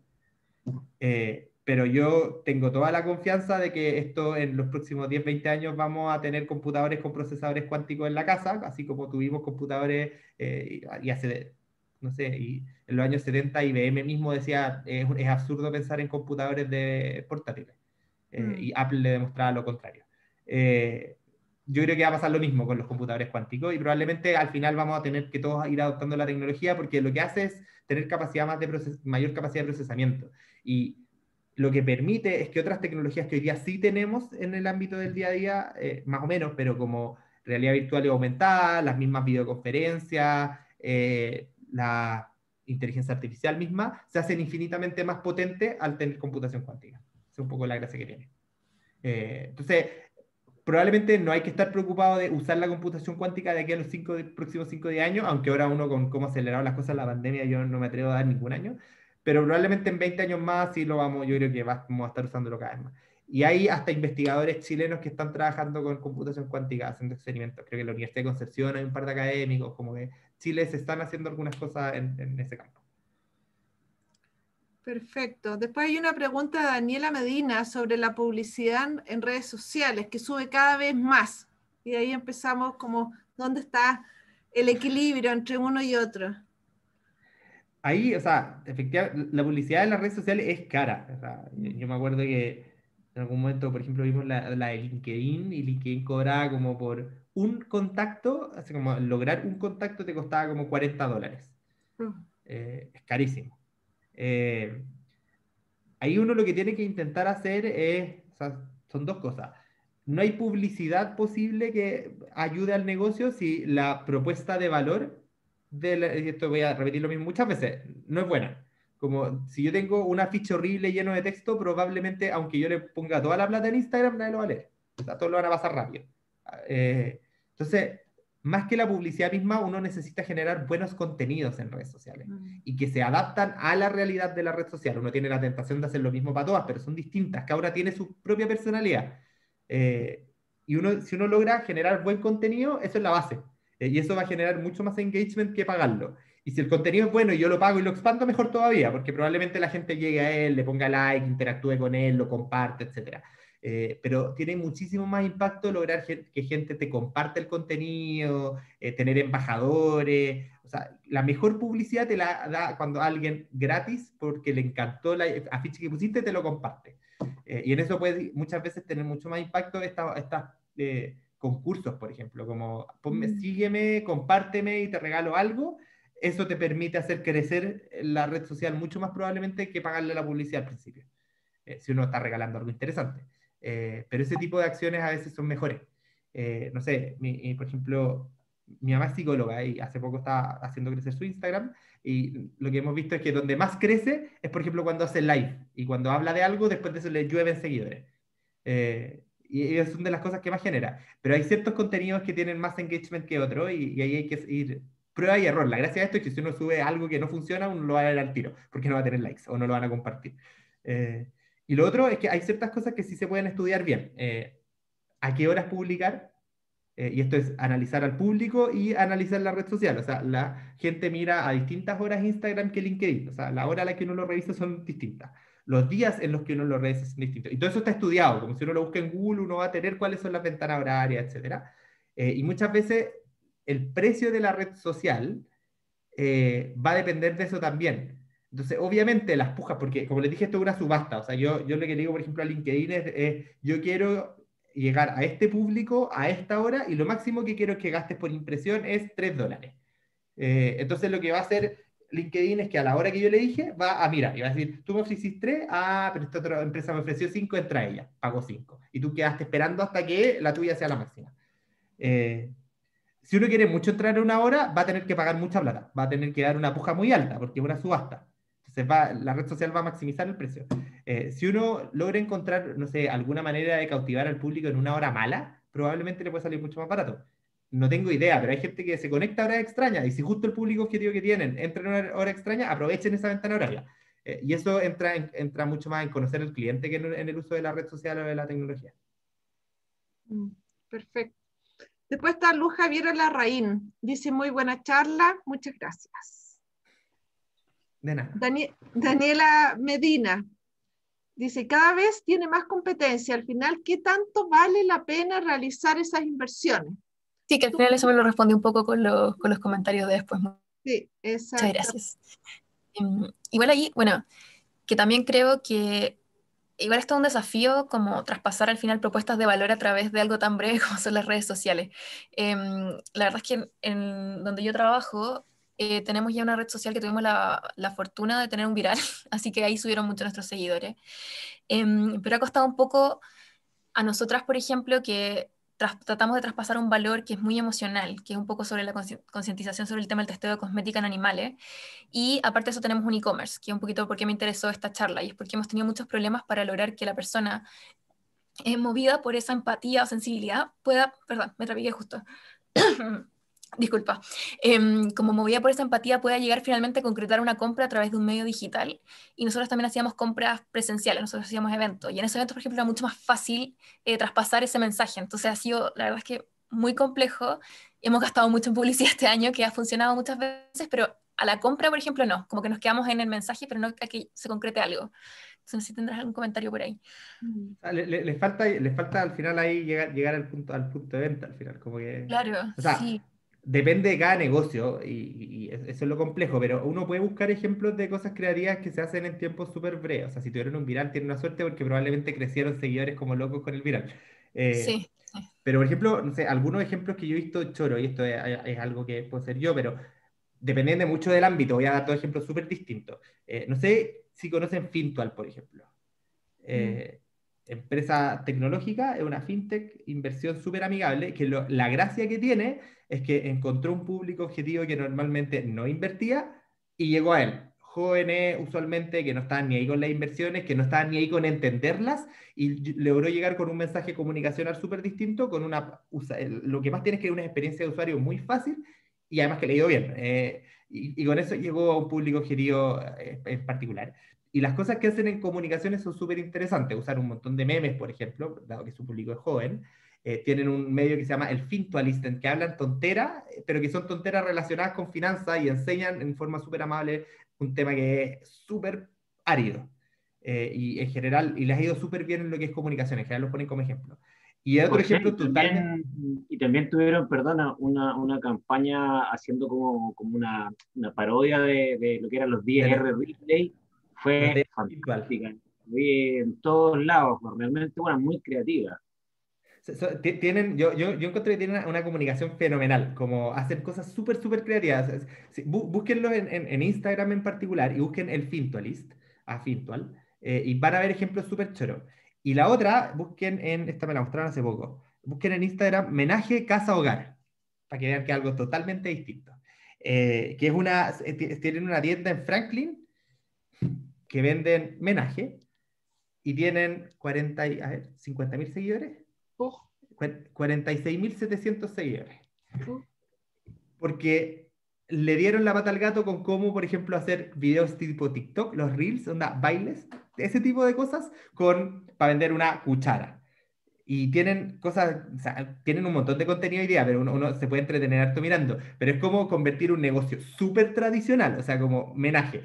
Speaker 2: Pero yo tengo toda la confianza de que esto en los próximos 10, 20 años vamos a tener computadores con procesadores cuánticos en la casa, así como tuvimos computadores y hace, no sé, y en los años 70 IBM mismo decía, es absurdo pensar en computadores de portátiles. Y Apple le demostraba lo contrario. Yo creo que va a pasar lo mismo con los computadores cuánticos y probablemente al final vamos a tener que todos ir adoptando la tecnología porque lo que hace es tener mayor capacidad de procesamiento. Y lo que permite es que otras tecnologías que hoy día sí tenemos en el ámbito del día a día, más o menos, pero como realidad virtual y aumentada, las mismas videoconferencias, la inteligencia artificial misma, se hacen infinitamente más potentes al tener computación cuántica. Esa es un poco la gracia que tiene. Entonces, probablemente no hay que estar preocupado de usar la computación cuántica de aquí a los próximos 5 o 10 años, aunque ahora uno con cómo aceleraron las cosas en la pandemia yo no me atrevo a dar ningún año, pero probablemente en 20 años más sí lo vamos, yo creo que vamos a estar usándolo cada vez más. Y hay hasta investigadores chilenos que están trabajando con computación cuántica, haciendo experimentos. Creo que en la Universidad de Concepción hay un par de académicos, como que Chile se están haciendo algunas cosas en ese campo.
Speaker 1: Perfecto. Después hay una pregunta de Daniela Medina sobre la publicidad en redes sociales, que sube cada vez más. Y ahí empezamos como, ¿dónde está el equilibrio entre uno y otro?
Speaker 2: Ahí, o sea, efectivamente, la publicidad en las redes sociales es cara. O sea, yo me acuerdo que en algún momento, por ejemplo, vimos la de LinkedIn y LinkedIn cobraba como por un contacto, así como lograr un contacto te costaba como $40. Es carísimo. Ahí uno lo que tiene que intentar hacer es, o sea, son dos cosas. No hay publicidad posible que ayude al negocio si la propuesta de valor, y esto voy a repetir lo mismo muchas veces, no es buena. Como si yo tengo un afiche horrible lleno de texto, probablemente, aunque yo le ponga toda la plata en Instagram, nadie lo va a leer. O sea, todos lo van a pasar rápido. Entonces, más que la publicidad misma, uno necesita generar buenos contenidos en redes sociales y que se adaptan a la realidad de la red social. Uno tiene la tentación de hacer lo mismo para todas, pero son distintas. Cada una tiene su propia personalidad. si uno logra generar buen contenido, eso es la base. Y eso va a generar mucho más engagement que pagarlo. Y si el contenido es bueno y yo lo pago y lo expando, mejor todavía, porque probablemente la gente llegue a él, le ponga like, interactúe con él, lo comparte, etc. Pero tiene muchísimo más impacto lograr que gente te comparte el contenido, tener embajadores. O sea, la mejor publicidad te la da cuando alguien gratis, porque le encantó la afiche que pusiste, te lo comparte. Y en eso puede muchas veces tener mucho más impacto estas concursos, por ejemplo, como sígueme, compárteme y te regalo algo. Eso te permite hacer crecer la red social mucho más probablemente que pagarle la publicidad al principio, si uno está regalando algo interesante. Pero ese tipo de acciones a veces son mejores. No sé, por ejemplo, mi mamá es psicóloga y hace poco estaba haciendo crecer su Instagram, y lo que hemos visto es que donde más crece es, por ejemplo, cuando hace live y cuando habla de algo, después de eso le llueven seguidores. Y es una de las cosas que más genera. Pero hay ciertos contenidos que tienen más engagement que otros, y ahí hay que ir prueba y error. La gracia de esto es que si uno sube algo que no funciona, uno lo va a ver al tiro, porque no va a tener likes o no lo van a compartir. Y lo otro es que hay ciertas cosas que sí se pueden estudiar bien. ¿A qué horas publicar? Y esto es analizar al público y analizar la red social. O sea, la gente mira a distintas horas Instagram que LinkedIn. O sea, la hora a la que uno lo revisa son distintas. Los días en los que uno lo revisa son distintos. Y todo eso está estudiado. Como si uno lo busca en Google, uno va a tener cuáles son las ventanas horarias, etc. Y muchas veces el precio de la red social va a depender de eso también. Entonces, obviamente las pujas, porque como les dije, esto es una subasta. O sea, yo lo que le digo, por ejemplo, a LinkedIn es yo quiero llegar a este público a esta hora, y lo máximo que quiero que gastes por impresión es $3. Entonces lo que va a hacer LinkedIn es que a la hora que yo le dije, va a mirar y va a decir, tú me ofreciste 3, pero esta otra empresa me ofreció 5, entra ella, pagó 5. Y tú quedaste esperando hasta que la tuya sea la máxima. Si uno quiere mucho entrar en una hora, va a tener que pagar mucha plata, va a tener que dar una puja muy alta, porque es una subasta. Entonces la red social va a maximizar el precio. Si uno logra encontrar, no sé, alguna manera de cautivar al público en una hora mala, probablemente le puede salir mucho más barato. No tengo idea, pero hay gente que se conecta a horas extrañas, y si justo el público objetivo que tienen entra en una hora extraña, aprovechen esa ventana horaria. Y eso entra mucho más en conocer al cliente que en el uso de la red social o de la tecnología.
Speaker 1: Perfecto. Después está Luz Javier Larraín. Dice, muy buena charla, muchas gracias.
Speaker 2: De nada.
Speaker 1: Daniela Medina dice, cada vez tiene más competencia. Al final, ¿qué tanto vale la pena realizar esas inversiones?
Speaker 7: Sí, que al final eso me lo respondí un poco con los comentarios de después.
Speaker 1: Sí, exacto.
Speaker 7: Muchas gracias. Igual ahí, bueno, que también creo que igual es todo un desafío como traspasar al final propuestas de valor a través de algo tan breve como son las redes sociales. La verdad es que en donde yo trabajo tenemos ya una red social que tuvimos la fortuna de tener un viral, así que ahí subieron mucho nuestros seguidores. Pero ha costado un poco a nosotras, por ejemplo, que tratamos de traspasar un valor que es muy emocional, que es un poco sobre la concientización sobre el tema del testeo de cosmética en animales. Y aparte de eso tenemos un e-commerce, que es un poquito por qué me interesó esta charla, y es porque hemos tenido muchos problemas para lograr que la persona movida por esa empatía o sensibilidad pueda, perdón, me trapiqué justo, disculpa, como movida por esa empatía pueda llegar finalmente a concretar una compra a través de un medio digital. Y nosotros también hacíamos compras presenciales, nosotros hacíamos eventos, y en esos eventos, por ejemplo, era mucho más fácil traspasar ese mensaje. Entonces ha sido, la verdad es que muy complejo. Hemos gastado mucho en publicidad este año, que ha funcionado muchas veces, pero a la compra, por ejemplo, no, como que nos quedamos en el mensaje, pero no a que se concrete algo. Entonces, no sé si tendrás algún comentario por ahí.
Speaker 2: Les falta al final ahí llegar al punto de venta, al final, como que...
Speaker 7: Claro,
Speaker 2: o sea,
Speaker 7: sí.
Speaker 2: Depende de cada negocio, y eso es lo complejo, pero uno puede buscar ejemplos de cosas creativas que se hacen en tiempos súper breves. O sea, si tuvieron un viral, tienen una suerte porque probablemente crecieron seguidores como locos con el viral.
Speaker 7: Sí.
Speaker 2: Pero, por ejemplo, no sé, algunos ejemplos que yo he visto choro, y esto es algo que puedo ser yo, pero dependiendo mucho del ámbito, voy a dar dos ejemplos súper distintos. No sé si conocen Fintual, por ejemplo. Empresa tecnológica, es una fintech, inversión súper amigable, que la gracia que tiene es que encontró un público objetivo que normalmente no invertía y llegó a él. Jóvenes usualmente que no estaban ni ahí con las inversiones, que no estaban ni ahí con entenderlas, y logró llegar con un mensaje comunicacional súper distinto, con lo que más tiene es que una experiencia de usuario muy fácil, y además que le ha ido bien. Y con eso llegó a un público objetivo en particular. Y las cosas que hacen en comunicaciones son súper interesantes. Usar un montón de memes, por ejemplo, dado que su público es joven, tienen un medio que se llama el Fintualisten, que hablan tonteras, pero que son tonteras relacionadas con finanzas y enseñan en forma súper amable un tema que es súper árido. Y en general, y les ha ido súper bien en lo que es comunicación, en general los ponen como ejemplo. Y otro ejemplo totalmente...
Speaker 8: Y también tuvieron, perdona, una campaña haciendo como una parodia de lo que eran los 10R Replay. Fue fantástica. Vi en todos lados, realmente, bueno, muy creativa.
Speaker 2: Tienen, yo encontré que tienen una comunicación fenomenal, como hacen cosas súper creativas. Búsquenlo en Instagram en particular y busquen el Fintualist, a Fintual, y van a ver ejemplos súper choros. Y la otra, busquen esta me la mostraron hace poco, busquen en Instagram Menaje Casa Hogar, para que vean que es algo totalmente distinto. Que es tienen una tienda en Franklin que venden menaje y tienen 50.000 seguidores. 46.700 seguidores. Porque le dieron la pata al gato con cómo, por ejemplo, hacer videos tipo TikTok, los reels, bailes, ese tipo de cosas, para vender una cuchara. Y tienen cosas, o sea, tienen un montón de contenido hoy día, pero uno se puede entretener harto mirando. Pero es como convertir un negocio súper tradicional, o sea, como menaje.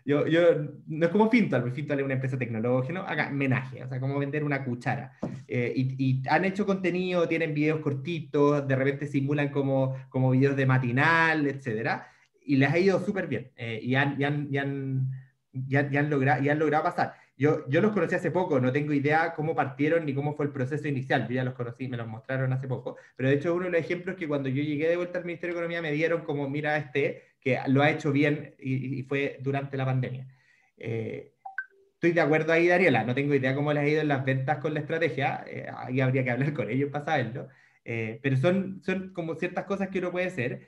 Speaker 2: No es como Fintual, Fintual es una empresa tecnológica, ¿no? Acá, menaje, o sea, como vender una cuchara. Y han hecho contenido, tienen videos cortitos, de repente simulan como videos de matinal, etc. Y les ha ido súper bien. Y han logrado pasar. Yo los conocí hace poco, no tengo idea cómo partieron ni cómo fue el proceso inicial. Yo ya los conocí, me los mostraron hace poco. Pero de hecho, uno de los ejemplos que cuando yo llegué de vuelta al Ministerio de Economía me dieron como, mira, que lo ha hecho bien y fue durante la pandemia. Estoy de acuerdo ahí, Daniela. No tengo idea cómo les ha ido en las ventas con la estrategia. Ahí habría que hablar con ellos para saberlo. Pero son como ciertas cosas que uno puede hacer.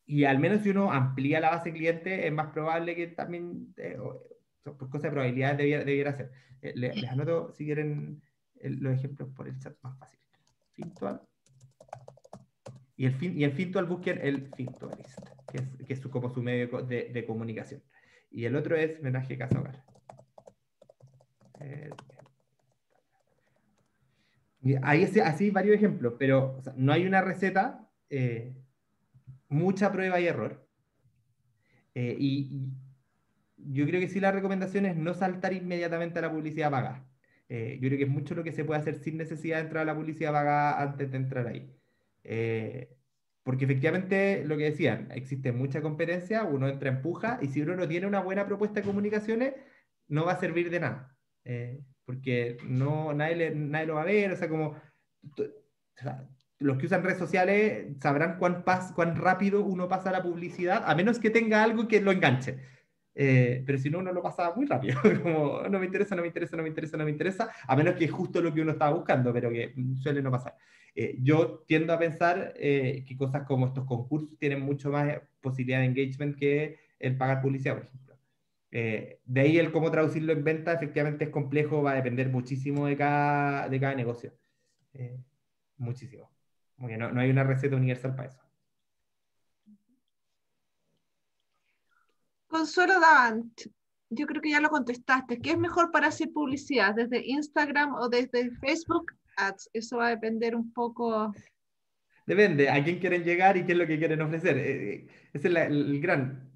Speaker 2: Y al menos si uno amplía la base cliente, es más probable que también... por cosa de probabilidades debiera hacer. Les anoto, si quieren, los ejemplos por el chat más fácil. Fintual. Y el Fintual, busquen el Fintualist, que es como su medio de comunicación. Y el otro es Menaje Casa Hogar. Hay así varios ejemplos, pero o sea, no hay una receta, mucha prueba y error. Y yo creo que sí la recomendación es no saltar inmediatamente a la publicidad pagada. Yo creo que es mucho lo que se puede hacer sin necesidad de entrar a la publicidad pagada antes de entrar ahí. Porque efectivamente, lo que decían, existe mucha competencia, uno entra, empuja, y si uno no tiene una buena propuesta de comunicaciones, no va a servir de nada. Porque nadie lo va a ver, o sea, los que usan redes sociales sabrán cuán rápido uno pasa a la publicidad, a menos que tenga algo que lo enganche. Pero si no, uno lo pasa muy rápido, como no me interesa, a menos que es justo lo que uno estaba buscando, pero que suele no pasar. Yo tiendo a pensar que cosas como estos concursos tienen mucho más posibilidad de engagement que el pagar publicidad, por ejemplo. De ahí el cómo traducirlo en venta efectivamente es complejo, va a depender muchísimo de cada negocio. Muchísimo. Porque no hay una receta universal para eso.
Speaker 1: Consuelo Davant, yo creo que ya lo contestaste. ¿Qué es mejor para hacer publicidad? ¿Desde Instagram o desde Facebook Ads? Eso va a depender un poco.
Speaker 2: Depende a quién quieren llegar y qué es lo que quieren ofrecer. Ese es el gran...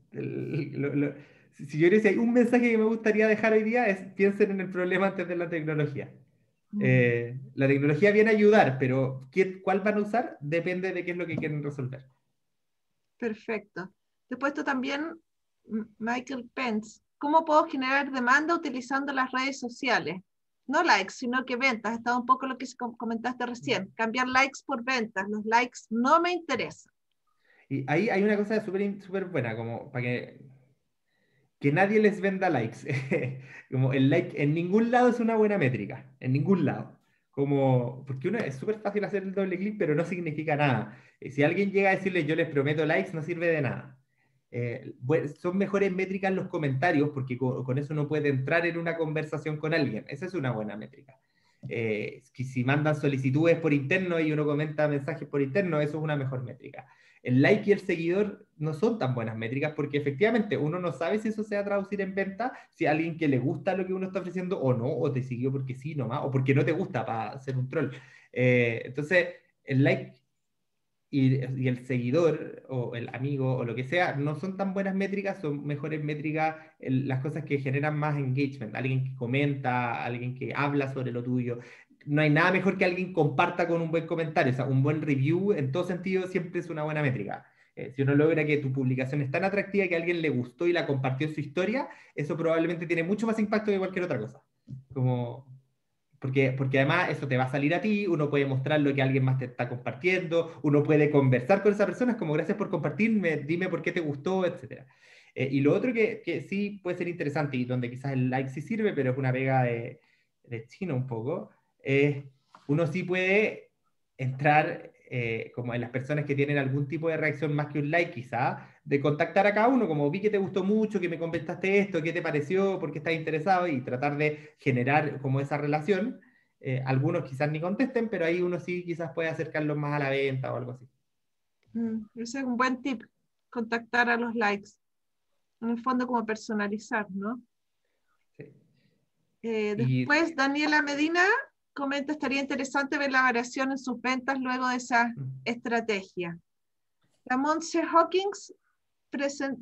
Speaker 2: si yo decía, hay un mensaje que me gustaría dejar hoy día es piensen en el problema antes de la tecnología. La tecnología viene a ayudar, pero ¿cuál van a usar? Depende de qué es lo que quieren resolver.
Speaker 1: Perfecto. Después tú también, Michael Pence, ¿cómo puedo generar demanda utilizando las redes sociales? No likes, sino que ventas. Está un poco lo que comentaste recién. Cambiar likes por ventas. Los likes no me interesan.
Speaker 2: Y ahí hay una cosa súper buena, como para que nadie les venda likes. Como el like en ningún lado es una buena métrica, en ningún lado. Porque es súper fácil hacer el doble clic, pero no significa nada. Si alguien llega a decirle yo les prometo likes, no sirve de nada. Son mejores métricas los comentarios, porque con eso uno puede entrar en una conversación con alguien. Esa es una buena métrica. Si mandan solicitudes por interno y uno comenta mensajes por interno, eso es una mejor métrica. El like y el seguidor no son tan buenas métricas porque efectivamente uno no sabe si eso se va a traducir en venta, si a alguien que le gusta lo que uno está ofreciendo o no, o te siguió porque sí nomás, o porque no te gusta para ser un troll. Entonces, el like y el seguidor o el amigo o lo que sea no son tan buenas métricas, son mejores métricas las cosas que generan más engagement, alguien que comenta, alguien que habla sobre lo tuyo. No hay nada mejor que alguien comparta con un buen comentario, o sea, un buen review en todo sentido siempre es una buena métrica. Si uno logra que tu publicación es tan atractiva que a alguien le gustó y la compartió en su historia, eso probablemente tiene mucho más impacto que cualquier otra cosa. Porque además eso te va a salir a ti, uno puede mostrar lo que alguien más te está compartiendo, uno puede conversar con esa persona, es como gracias por compartirme, dime por qué te gustó, etc. Y lo otro que sí puede ser interesante y donde quizás el like sí sirve, pero es una pega de chino un poco, uno sí puede entrar como en las personas que tienen algún tipo de reacción más que un like quizá, de contactar a cada uno, como vi que te gustó mucho, que me comentaste esto, qué te pareció, por qué estás interesado, y tratar de generar como esa relación. Algunos quizás ni contesten, pero ahí uno sí quizás puede acercarlos más a la venta o algo así.
Speaker 1: Ese es un buen tip, contactar a los likes. En el fondo como personalizar, ¿no?
Speaker 2: Sí.
Speaker 1: Después Daniela Medina comenta, estaría interesante ver la variación en sus ventas luego de esa estrategia. La Monse Hawkins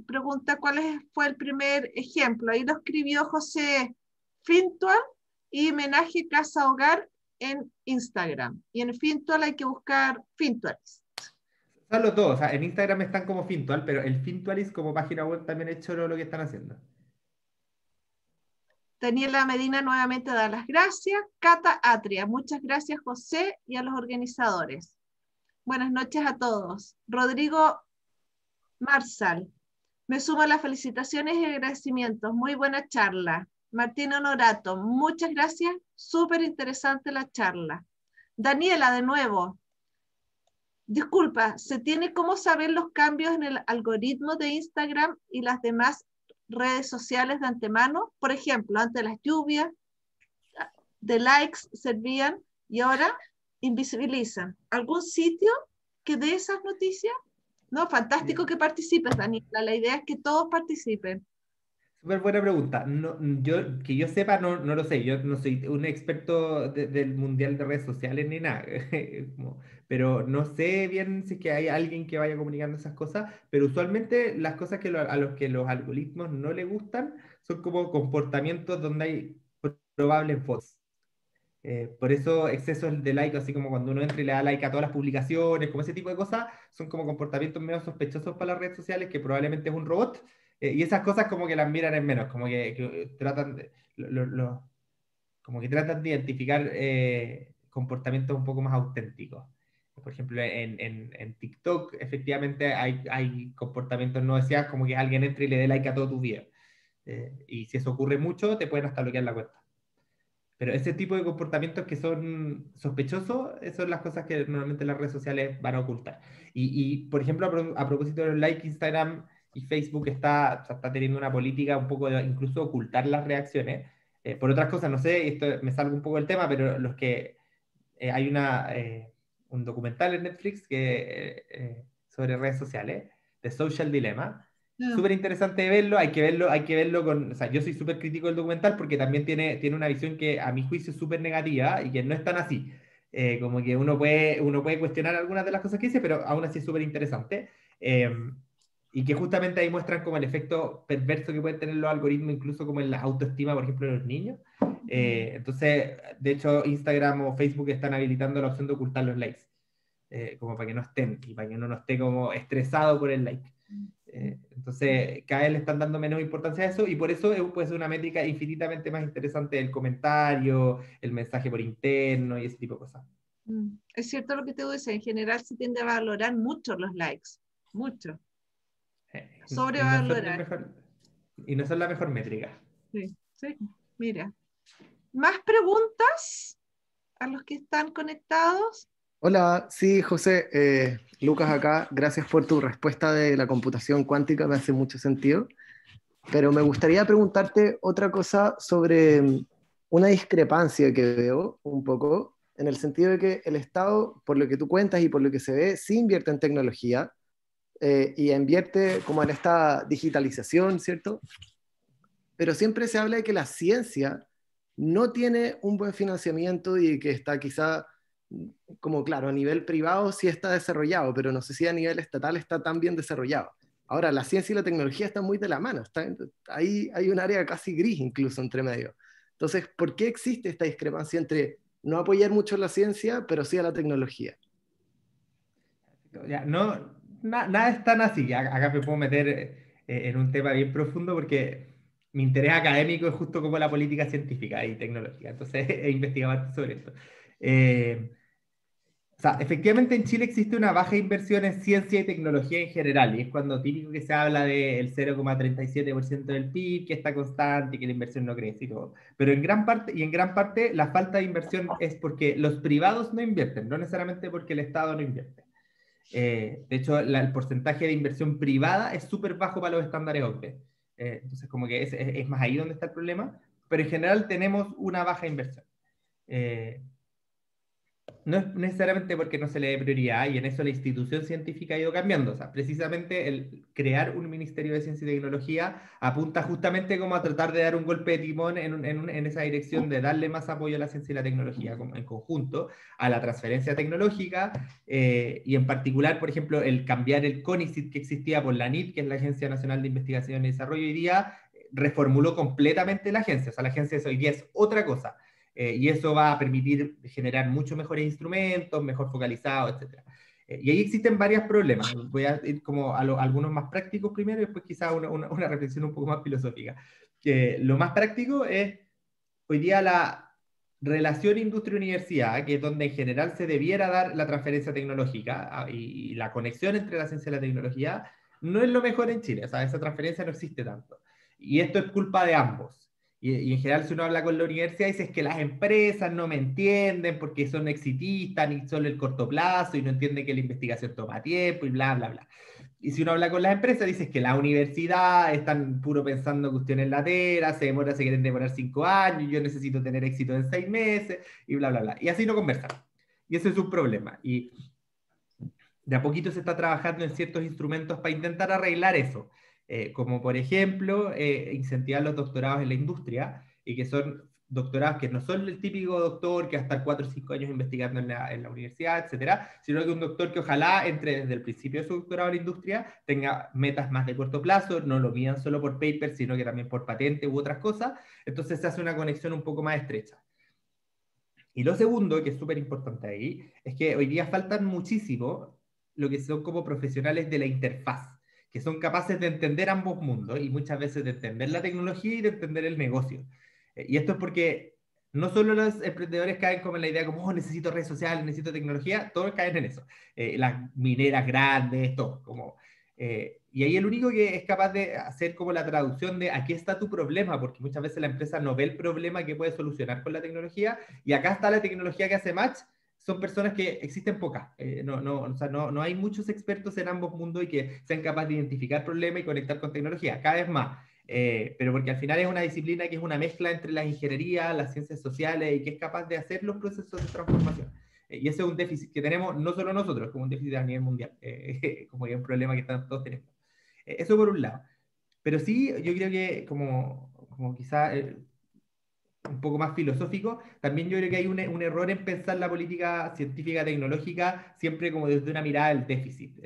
Speaker 1: pregunta cuál fue el primer ejemplo. Ahí lo escribió José Fintual y Menaje Casa Hogar en Instagram. Y en Fintual hay que buscar Fintualist.
Speaker 2: Son los dos, o sea, en Instagram están como Fintual, pero el Fintualist como página web también es choro lo que están haciendo.
Speaker 1: Daniela Medina nuevamente da las gracias. Cata Atria, muchas gracias José y a los organizadores. Buenas noches a todos. Rodrigo Marsal, me sumo a las felicitaciones y agradecimientos. Muy buena charla. Martín Honorato, muchas gracias. Súper interesante la charla. Daniela, de nuevo. Disculpa, ¿se tiene cómo saber los cambios en el algoritmo de Instagram y las demás redes sociales de antemano? Por ejemplo, antes las lluvias de likes servían y ahora invisibilizan. ¿Algún sitio que dé esas noticias? No, fantástico que participes, Daniela. La idea es que todos participen.
Speaker 2: Súper buena pregunta. No, que yo sepa, no lo sé. Yo no soy un experto del mundial de redes sociales ni nada. Pero no sé bien si es que hay alguien que vaya comunicando esas cosas. Pero usualmente las cosas que a los que los algoritmos no les gustan son como comportamientos donde hay probables bots. Por eso excesos de like, así como cuando uno entra y le da like a todas las publicaciones, como ese tipo de cosas, son como comportamientos medio sospechosos para las redes sociales, que probablemente es un robot, y esas cosas como que las miran en menos, como que tratan de, como que tratan de identificar comportamientos un poco más auténticos. Por ejemplo, en TikTok efectivamente hay comportamientos no deseados, como que alguien entre y le dé like a todos tus videos. Y si eso ocurre mucho, te pueden hasta bloquear la cuenta. Pero ese tipo de comportamientos que son sospechosos, esas son las cosas que normalmente las redes sociales van a ocultar. Por ejemplo, a propósito de los likes, Instagram y Facebook está teniendo una política un poco de incluso ocultar las reacciones. Por otras cosas, no sé, esto me salgo un poco del tema, pero hay un documental en Netflix sobre redes sociales, The Social Dilemma. Súper interesante de verlo, hay que verlo con, o sea, yo soy súper crítico del documental porque también tiene una visión que a mi juicio es súper negativa y que no es tan así. Como que uno puede cuestionar algunas de las cosas que dice, pero aún así es súper interesante. Y que justamente ahí muestran como el efecto perverso que pueden tener los algoritmos, incluso como en la autoestima, por ejemplo, de los niños. Entonces, de hecho, Instagram o Facebook están habilitando la opción de ocultar los likes, como para que no estén y para que uno no esté como estresado por el like. Entonces, cada vez le están dando menos importancia a eso y por eso puede ser una métrica infinitamente más interesante el comentario, el mensaje por interno y ese tipo de cosas.
Speaker 1: Es cierto lo que te dice, en general se tiende a valorar mucho los likes, mucho. Sobrevalorar.
Speaker 2: Y no son la mejor métrica.
Speaker 1: Sí, sí, mira. ¿Más preguntas a los que están conectados?
Speaker 9: Hola, sí, José, Lucas acá, gracias por tu respuesta de la computación cuántica, me hace mucho sentido, pero me gustaría preguntarte otra cosa sobre una discrepancia que veo un poco, en el sentido de que el Estado, por lo que tú cuentas y por lo que se ve, sí invierte en tecnología, y invierte como en esta digitalización, ¿cierto? Pero siempre se habla de que la ciencia no tiene un buen financiamiento y que está quizá, como claro, a nivel privado sí está desarrollado, pero no sé si a nivel estatal está tan bien desarrollado. Ahora, la ciencia y la tecnología están muy de la mano, ahí hay un área casi gris incluso entre medio. Entonces, ¿por qué existe esta discrepancia entre no apoyar mucho la ciencia, pero sí a la tecnología?
Speaker 2: Ya, nada es tan así. Acá me puedo meter en un tema bien profundo porque mi interés académico es justo como la política científica y tecnológica. Entonces he investigado bastante sobre esto. O sea, efectivamente en Chile existe una baja inversión en ciencia y tecnología en general, y es cuando típico que se habla del 0,37% del PIB, que está constante y que la inversión no crece y todo. Pero en gran parte la falta de inversión es porque los privados no invierten, no necesariamente porque el Estado no invierte. De hecho, el porcentaje de inversión privada es súper bajo para los estándares OCDE. Entonces, como que es más ahí donde está el problema, pero en general tenemos una baja inversión. No es necesariamente porque no se le dé prioridad, y en eso la institución científica ha ido cambiando. O sea, precisamente el crear un Ministerio de Ciencia y Tecnología apunta justamente como a tratar de dar un golpe de timón en esa dirección de darle más apoyo a la ciencia y la tecnología en conjunto, a la transferencia tecnológica, y en particular, por ejemplo, el cambiar el CONICIT que existía por la ANIT, que es la Agencia Nacional de Investigación y Desarrollo, hoy día reformuló completamente la agencia. O sea, la agencia hoy día es otra cosa. Y eso va a permitir generar muchos mejores instrumentos, mejor focalizados, etc. Y ahí existen varios problemas. Voy a ir como a algunos más prácticos primero y después quizá una reflexión un poco más filosófica. Que lo más práctico es hoy día la relación industria-universidad, que es donde en general se debiera dar la transferencia tecnológica y la conexión entre la ciencia y la tecnología, no es lo mejor en Chile. O sea, esa transferencia no existe tanto. Y esto es culpa de ambos. Y en general, si uno habla con la universidad, dice que las empresas no me entienden porque son exitistas ni solo el corto plazo y no entienden que la investigación toma tiempo y bla, bla, bla. Y si uno habla con las empresas, dice que la universidad están puro pensando cuestiones lateras, se quieren demorar 5 años, yo necesito tener éxito en 6 meses y bla, bla, bla. Y así no conversan. Y ese es un problema. Y de a poquito se está trabajando en ciertos instrumentos para intentar arreglar eso. Como por ejemplo, incentivar los doctorados en la industria, y que son doctorados que no son el típico doctor que va a estar 4 o 5 años investigando en la universidad, etcétera, sino que un doctor que ojalá entre desde el principio de su doctorado en la industria, tenga metas más de corto plazo, no lo midan solo por paper, sino que también por patente u otras cosas. Entonces se hace una conexión un poco más estrecha. Y lo segundo, que es súper importante ahí, es que hoy día faltan muchísimo lo que son como profesionales de la interfaz, que son capaces de entender ambos mundos y muchas veces de entender la tecnología y de entender el negocio. Y esto es porque no solo los emprendedores caen como en la idea como, oh, necesito redes sociales, necesito tecnología, todos caen en eso. Las mineras grandes, todo. Y ahí el único que es capaz de hacer como la traducción de aquí está tu problema, porque muchas veces la empresa no ve el problema que puede solucionar con la tecnología, y acá está la tecnología que hace match. Son personas que existen pocas. O sea, no hay muchos expertos en ambos mundos y que sean capaces de identificar problemas y conectar con tecnología, cada vez más. Pero porque al final es una disciplina que es una mezcla entre la ingeniería, las ciencias sociales, y que es capaz de hacer los procesos de transformación. Y ese es un déficit que tenemos no solo nosotros, como un déficit a nivel mundial, como que es un problema que todos tenemos. Eso por un lado. Pero sí, yo creo que como quizá un poco más filosófico, también yo creo que hay un error en pensar la política científica tecnológica siempre como desde una mirada del déficit.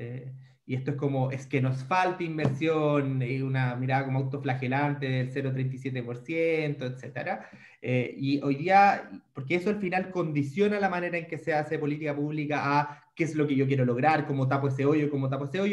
Speaker 2: Y esto es como, es que nos falta inversión, una mirada como autoflagelante del 0,37%, etc. Y hoy día, porque eso al final condiciona la manera en que se hace política pública a qué es lo que yo quiero lograr, cómo tapo ese hoyo,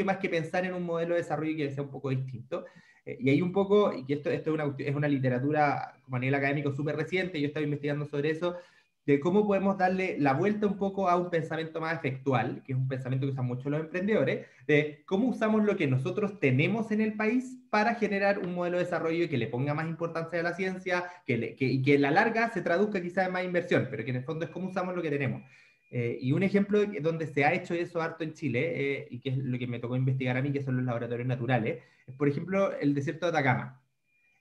Speaker 2: más que pensar en un modelo de desarrollo que sea un poco distinto. Y hay un poco, y que esto es una literatura como a nivel académico súper reciente, yo he estado investigando sobre eso, de cómo podemos darle la vuelta un poco a un pensamiento más efectual, que es un pensamiento que usan mucho los emprendedores, de cómo usamos lo que nosotros tenemos en el país para generar un modelo de desarrollo que le ponga más importancia a la ciencia, y que a la larga se traduzca quizás en más inversión, pero que en el fondo es cómo usamos lo que tenemos. Y un ejemplo donde se ha hecho eso harto en Chile, y que es lo que me tocó investigar a mí, que son los laboratorios naturales, es por ejemplo el desierto de Atacama.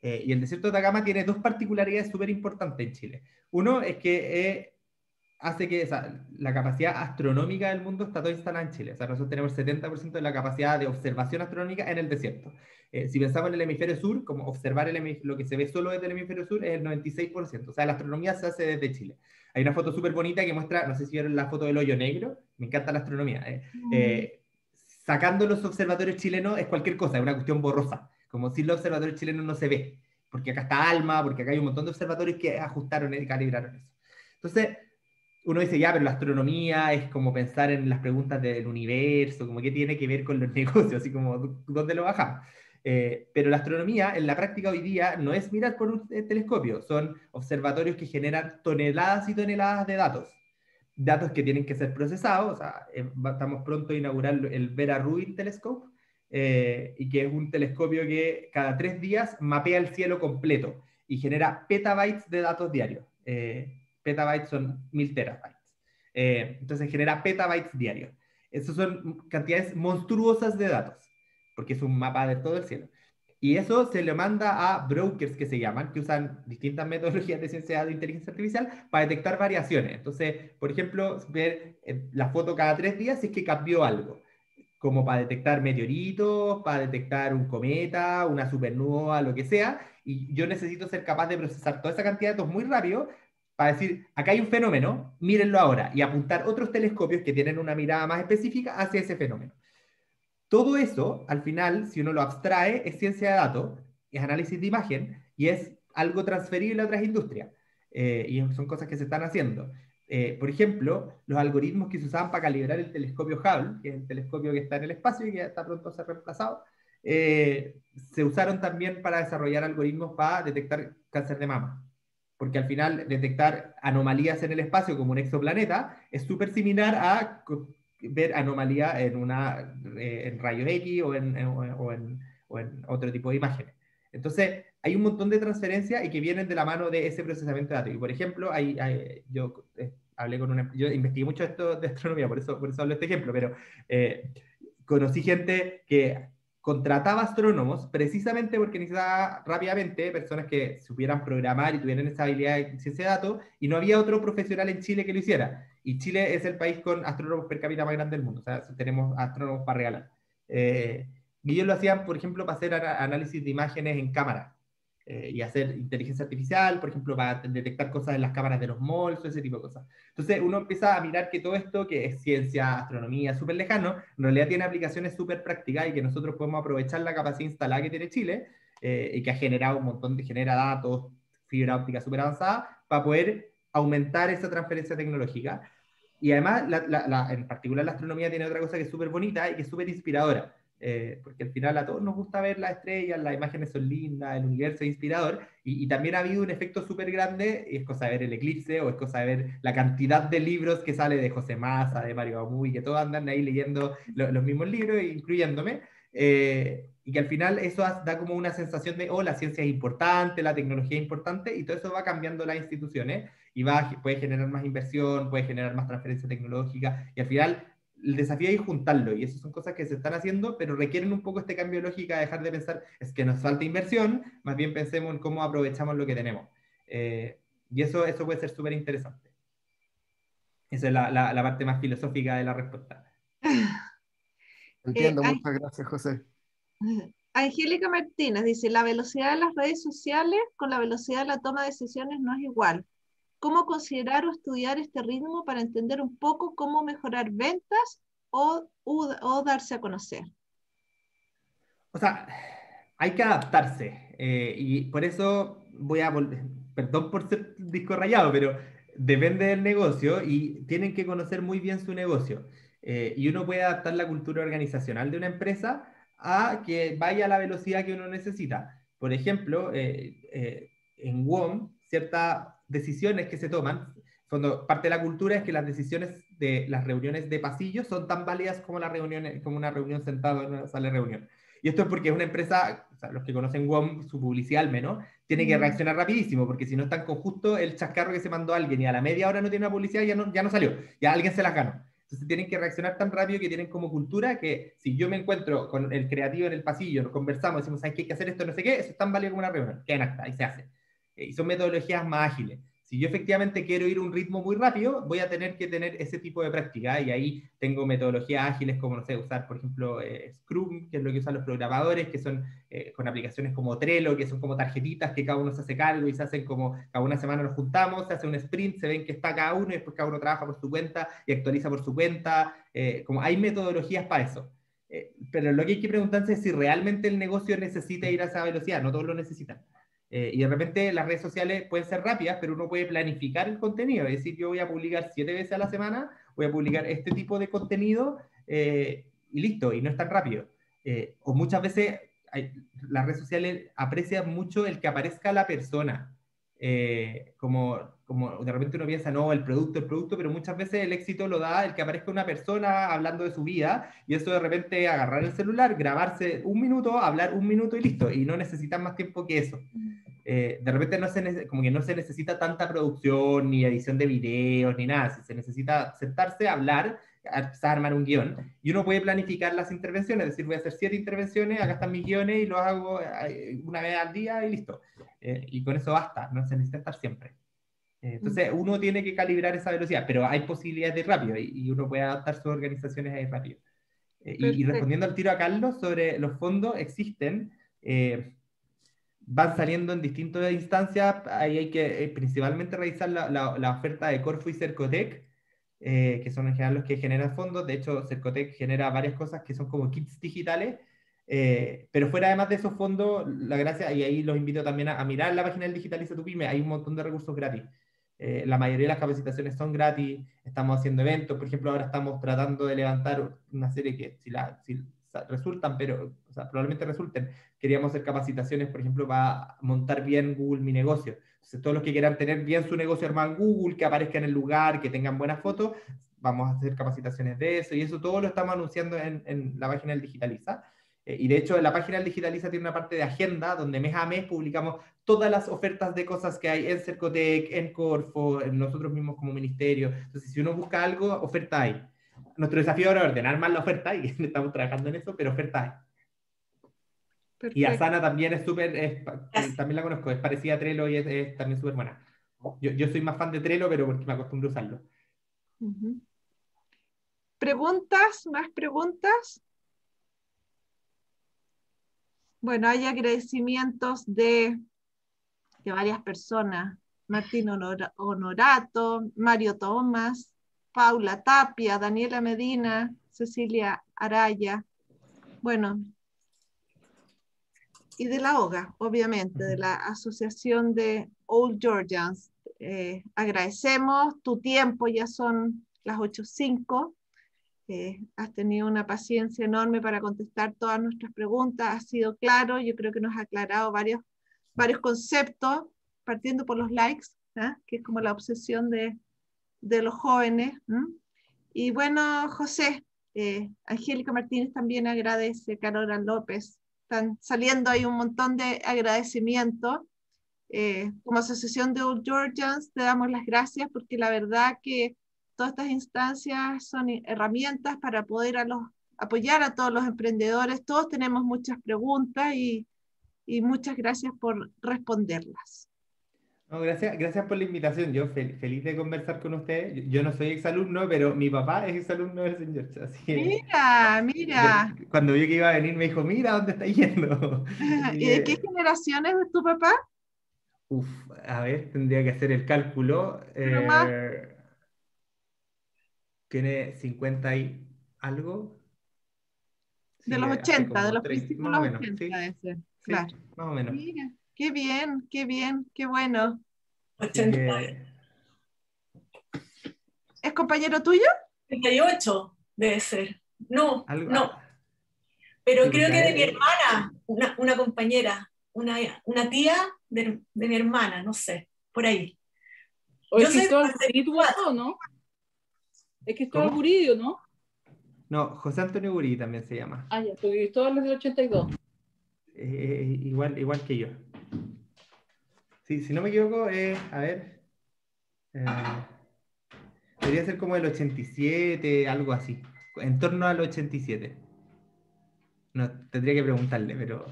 Speaker 2: Y el desierto de Atacama tiene dos particularidades súper importantes en Chile. Uno es que hace que la capacidad astronómica del mundo está toda instalada en Chile. O sea, nosotros tenemos el 70% de la capacidad de observación astronómica en el desierto. Si pensamos en el hemisferio sur, como observar lo que se ve solo desde el hemisferio sur, es el 96%. O sea, la astronomía se hace desde Chile. Hay una foto súper bonita que muestra, no sé si vieron la foto del hoyo negro, me encanta la astronomía. Sacando los observatorios chilenos es cualquier cosa, es una cuestión borrosa. Como si los observatorios chilenos no se ve. Porque acá está ALMA, porque acá hay un montón de observatorios que ajustaron y calibraron eso. Entonces, uno dice, ya, pero la astronomía es como pensar en las preguntas del universo, como qué tiene que ver con los negocios, así como, ¿dónde lo bajamos? Pero la astronomía, en la práctica hoy día, no es mirar por un telescopio, son observatorios que generan toneladas y toneladas de datos. Datos que tienen que ser procesados, o sea, estamos pronto a inaugurar el Vera Rubin Telescope, y que es un telescopio que cada 3 días mapea el cielo completo y genera petabytes de datos diarios. Petabytes son 1000 terabytes. Entonces genera petabytes diarios. Esas son cantidades monstruosas de datos, porque es un mapa de todo el cielo. Y eso se le manda a brokers que se llaman, que usan distintas metodologías de ciencia de inteligencia artificial para detectar variaciones. Entonces, por ejemplo, ver la foto cada 3 días si es que cambió algo, como para detectar meteoritos, para detectar un cometa, una supernova, lo que sea, y yo necesito ser capaz de procesar toda esa cantidad de datos muy rápido para decir, acá hay un fenómeno, mírenlo ahora, y apuntar otros telescopios que tienen una mirada más específica hacia ese fenómeno. Todo eso, al final, si uno lo abstrae, es ciencia de datos, es análisis de imagen, y es algo transferible a otras industrias. Y son cosas que se están haciendo. Por ejemplo, los algoritmos que se usaban para calibrar el telescopio Hubble, que es el telescopio que está en el espacio y que está pronto a ser reemplazado, se usaron también para desarrollar algoritmos para detectar cáncer de mama. Porque al final detectar anomalías en el espacio como un exoplaneta es súper similar a ver anomalías en rayos X o en otro tipo de imágenes. Entonces, hay un montón de transferencias y que vienen de la mano de ese procesamiento de datos. Y por ejemplo, yo yo investigué mucho esto de astronomía, por eso hablo de este ejemplo, pero conocí gente que contrataba astrónomos precisamente porque necesitaba rápidamente personas que supieran programar y tuvieran esa habilidad de ciencia de datos, y no había otro profesional en Chile que lo hiciera. Y Chile es el país con astrónomos per cápita más grande del mundo, o sea, tenemos astrónomos para regalar. Y ellos lo hacían, por ejemplo, para hacer análisis de imágenes en cámara, y hacer inteligencia artificial, por ejemplo, para detectar cosas en las cámaras de los malls, ese tipo de cosas. Entonces uno empieza a mirar que todo esto, que es ciencia, astronomía, súper lejano, en realidad tiene aplicaciones súper prácticas y que nosotros podemos aprovechar la capacidad instalada que tiene Chile, y que ha generado un montón genera datos, fibra óptica súper avanzada, para poder aumentar esa transferencia tecnológica. Y además, en particular la astronomía tiene otra cosa que es súper bonita y que es súper inspiradora. Porque al final a todos nos gusta ver las estrellas, las imágenes son lindas, el universo es inspirador, y también ha habido un efecto súper grande, y es cosa de ver el eclipse, o es cosa de ver la cantidad de libros que sale de José Massa, de Mario Bamuy, que todos andan ahí leyendo los mismos libros, incluyéndome, y que al final eso da como una sensación de, la ciencia es importante, la tecnología es importante, y todo eso va cambiando las instituciones, y puede generar más inversión, puede generar más transferencia tecnológica, y al final el desafío es juntarlo, y esas son cosas que se están haciendo, pero requieren un poco este cambio de lógica, dejar de pensar, es que nos falta inversión, más bien pensemos en cómo aprovechamos lo que tenemos. Y eso puede ser súper interesante. Esa es la parte más filosófica de la respuesta.
Speaker 9: Entiendo, muchas gracias, José.
Speaker 1: Angélica Martínez dice, la velocidad de las redes sociales con la velocidad de la toma de decisiones no es igual. ¿Cómo considerar o estudiar este ritmo para entender un poco cómo mejorar ventas o darse a conocer?
Speaker 2: O sea, hay que adaptarse, y por eso voy a volver, perdón por ser disco rayado, pero depende del negocio y tienen que conocer muy bien su negocio. Y uno puede adaptar la cultura organizacional de una empresa a que vaya a la velocidad que uno necesita. Por ejemplo, en WOM, ciertas decisiones que se toman, cuando parte de la cultura es que las decisiones de las reuniones de pasillo son tan válidas como una reunión sentada en una sala de reunión. Y esto es porque es una empresa, o sea, los que conocen WOM, su publicidad al menos, tiene que reaccionar rapidísimo, porque si no están con justo el chascarro que se mandó a alguien y a la media hora no tiene una publicidad, ya no salió, ya alguien se las ganó. Entonces tienen que reaccionar tan rápido que tienen como cultura que si yo me encuentro con el creativo en el pasillo, nos conversamos, decimos, ¿sabes qué hay que hacer esto? No sé qué, eso es tan válido como una reunión, queda en acta y se hace. Y son metodologías más ágiles. Si yo efectivamente quiero ir a un ritmo muy rápido, voy a tener que tener ese tipo de práctica, y ahí tengo metodologías ágiles como, no sé, usar, por ejemplo, Scrum, que es lo que usan los programadores, que son con aplicaciones como Trello, que son como tarjetitas que cada uno se hace cargo y se hacen como, cada una semana nos juntamos, se hace un sprint, se ven que está cada uno y después cada uno trabaja por su cuenta y actualiza por su cuenta. Como hay metodologías para eso. Pero lo que hay que preguntarse es si realmente el negocio necesita ir a esa velocidad. No todos lo necesitan. Y de repente las redes sociales pueden ser rápidas, pero uno puede planificar el contenido. Es decir, yo voy a publicar 7 veces a la semana, voy a publicar este tipo de contenido y listo, y no es tan rápido. O muchas veces las redes sociales aprecian mucho el que aparezca la persona. Como de repente uno piensa, no, el producto, pero muchas veces el éxito lo da el que aparezca una persona hablando de su vida, y eso de repente agarrar el celular, grabarse 1 minuto, hablar 1 minuto y listo, y no necesitan más tiempo que eso. De repente como que no se necesita tanta producción, ni edición de videos, ni nada, se necesita sentarse, hablar, empezar a armar un guión, y uno puede planificar las intervenciones, es decir, voy a hacer 7 intervenciones, acá están mis guiones, y los hago una vez al día y listo. Y con eso basta, no se necesita estar siempre. Entonces uno tiene que calibrar esa velocidad, pero hay posibilidades de ir rápido, y uno puede adaptar sus organizaciones a ir rápido. Y respondiendo al tiro a Carlos sobre los fondos, existen, van saliendo en distintas instancias, ahí hay que principalmente revisar la oferta de Corfo y Cercotec, que son en general los que generan fondos. De hecho, Cercotec genera varias cosas que son como kits digitales, pero fuera además de esos fondos, la gracia, y ahí los invito también a mirar la página del Digitaliza tu Pyme, hay un montón de recursos gratis. La mayoría de las capacitaciones son gratis, estamos haciendo eventos, por ejemplo, ahora estamos tratando de levantar una serie que si resultan, pero o sea, probablemente resulten, queríamos hacer capacitaciones, por ejemplo, para montar bien Google Mi Negocio. Entonces, todos los que quieran tener bien su negocio armado en Google, que aparezca en el lugar, que tengan buenas fotos, vamos a hacer capacitaciones de eso, y eso todo lo estamos anunciando en la página del Digitaliza. Y de hecho, en la página del Digitaliza tiene una parte de agenda, donde mes a mes publicamos todas las ofertas de cosas que hay en Cercotec, en Corfo, en nosotros mismos como ministerio. Entonces, si uno busca algo, oferta hay. Nuestro desafío ahora es ordenar más la oferta, y estamos trabajando en eso, pero oferta hay. Perfecto. Y Asana también es súper, también la conozco, es parecida a Trello y es también súper buena. Yo soy más fan de Trello, pero porque me acostumbro a usarlo.
Speaker 1: ¿Preguntas? ¿Más preguntas? Bueno, hay agradecimientos de varias personas. Martín Honorato, Mario Tomás, Paula Tapia, Daniela Medina, Cecilia Araya. Bueno, y de la OGA, obviamente, de la Asociación de Old Georgians. Agradecemos tu tiempo, ya son las 8:05. Has tenido una paciencia enorme para contestar todas nuestras preguntas, has sido claro, yo creo que nos ha aclarado varios conceptos, partiendo por los likes, que es como la obsesión de los jóvenes. Y bueno, José, Angélica Martínez también agradece, Carola López, están saliendo ahí un montón de agradecimientos. Como Asociación de Old Georgians te damos las gracias, porque la verdad que todas estas instancias son herramientas para poder apoyar a todos los emprendedores. Todos tenemos muchas preguntas y muchas gracias por responderlas.
Speaker 2: No, gracias por la invitación. Yo feliz de conversar con ustedes. Yo no soy exalumno, pero mi papá es exalumno del señor. Así que,
Speaker 1: mira.
Speaker 2: Cuando vio que iba a venir me dijo, mira dónde está yendo.
Speaker 1: ¿Y de qué generación es tu papá?
Speaker 2: A ver, tendría que hacer el cálculo. Tiene 50 y algo.
Speaker 1: Sí, de los 80, de los principios de los 80,
Speaker 2: sí,
Speaker 1: debe ser. Claro.
Speaker 2: Sí, más o menos.
Speaker 1: Mira, qué bien, qué bueno.
Speaker 10: 80.
Speaker 1: ¿Es compañero tuyo?
Speaker 10: 38 debe ser. No. Pero sí, creo que de mi hermana, una compañera, una tía de mi hermana, no sé, por ahí.
Speaker 11: ¿O es Cristóbal Guridio, no? Es Cristóbal Guridio, ¿no?
Speaker 2: No, José Antonio Guri también se llama.
Speaker 11: Ah, ya, porque Cristóbal es del 82.
Speaker 2: Igual que yo. Sí, si no me equivoco, a ver. Debería ser como el 87, algo así. En torno al 87. No, tendría que preguntarle, pero...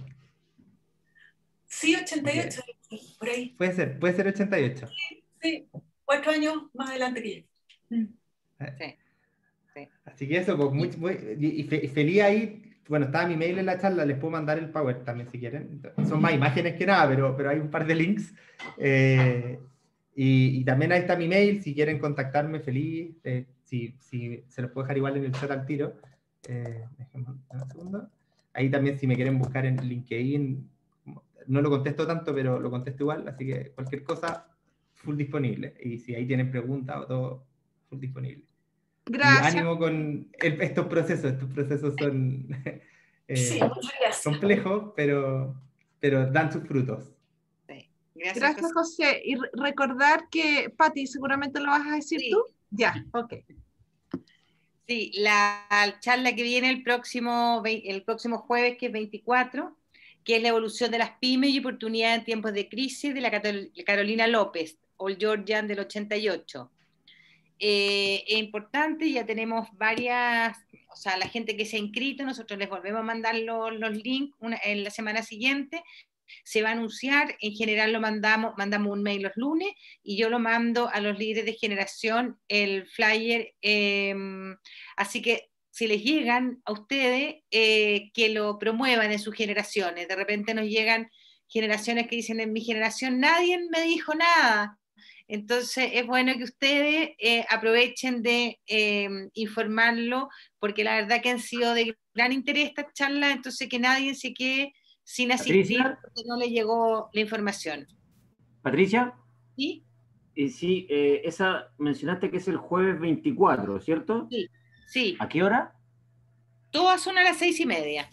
Speaker 10: Sí, 88, por ahí.
Speaker 2: Puede ser 88.
Speaker 10: Sí, 4 años más adelante que yo.
Speaker 4: Sí. Sí.
Speaker 2: Así que eso, pues y feliz ahí. Bueno, estaba mi mail en la charla, les puedo mandar el Power también si quieren. Son más imágenes que nada, pero hay un par de links. Y también ahí está mi mail, si quieren contactarme, feliz. Si se los puedo dejar igual en el chat al tiro. Déjenme un segundo. Ahí también si me quieren buscar en LinkedIn, no lo contesto tanto, pero lo contesto igual, así que cualquier cosa, full disponible. Y si ahí tienen preguntas o todo, full disponible.
Speaker 1: Gracias.
Speaker 2: Y ánimo con estos procesos son
Speaker 10: Sí,
Speaker 2: complejos, pero dan sus frutos.
Speaker 4: Sí.
Speaker 1: Gracias, José. Y recordar que, Pati, seguramente lo vas a decir
Speaker 4: sí.
Speaker 1: tú. Ya, ok.
Speaker 4: Sí, la charla que viene el próximo jueves, que es 24, que es la evolución de las pymes y oportunidades en tiempos de crisis, de la Carolina López, All Georgian del 88. Es importante, ya tenemos varias, o sea, la gente que se ha inscrito, nosotros les volvemos a mandar los links en la semana siguiente. Se va a anunciar, en general mandamos un mail los lunes y yo lo mando a los líderes de generación, el flyer, así que si les llegan a ustedes, que lo promuevan en sus generaciones. De repente nos llegan generaciones que dicen, en mi generación nadie me dijo nada. Entonces es bueno que ustedes aprovechen de informarlo, porque la verdad que han sido de gran interés estas charlas, entonces que nadie se quede sin asistir porque no le llegó la información.
Speaker 8: Patricia.
Speaker 4: ¿Sí?
Speaker 8: Sí, esa mencionaste que es el jueves 24, ¿cierto?
Speaker 4: Sí, sí.
Speaker 8: ¿A qué hora?
Speaker 4: Todas son a las 6:30.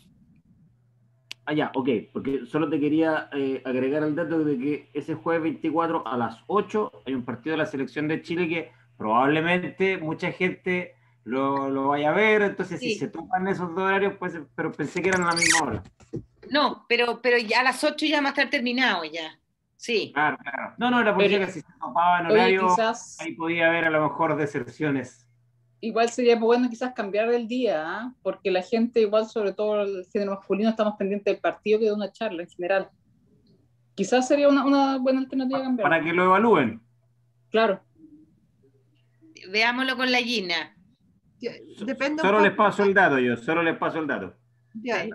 Speaker 8: Ah, ya, ok, porque solo te quería agregar el dato de que ese jueves 24 a las 8 hay un partido de la selección de Chile que probablemente mucha gente lo vaya a ver, entonces sí. Si se topan esos dos horarios, pues, pero pensé que eran a la misma hora.
Speaker 4: No, pero ya a las 8 ya va a estar terminado ya. Sí.
Speaker 8: Claro. No, era porque si se topaba en horario, quizás, ahí podía haber a lo mejor deserciones.
Speaker 11: Igual sería bueno quizás cambiar el día, ¿eh? Porque la gente, igual sobre todo el género masculino, estamos pendientes del partido que de una charla en general. Quizás sería una buena alternativa cambiar.
Speaker 8: Para que lo evalúen.
Speaker 11: Claro.
Speaker 4: Veámoslo con la Gina.
Speaker 1: Depende
Speaker 8: solo les paso el dato.
Speaker 1: Ya.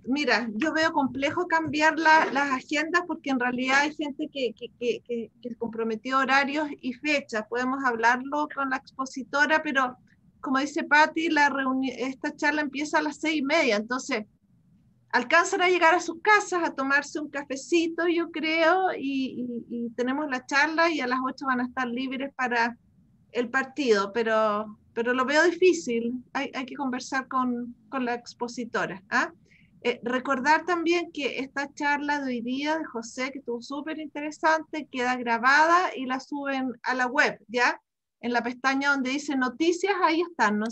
Speaker 1: Mira, yo veo complejo cambiar las agendas porque en realidad hay gente que comprometió horarios y fechas. Podemos hablarlo con la expositora, pero como dice Patti, esta charla empieza a las 6:30, entonces alcanzan a llegar a sus casas a tomarse un cafecito, yo creo, y tenemos la charla y a las 8 van a estar libres para el partido, pero lo veo difícil, hay que conversar con la expositora. Recordar también que esta charla de hoy día de José, que estuvo súper interesante, queda grabada y la suben a la web, ¿ya? En la pestaña donde dice noticias, ahí están, ¿no?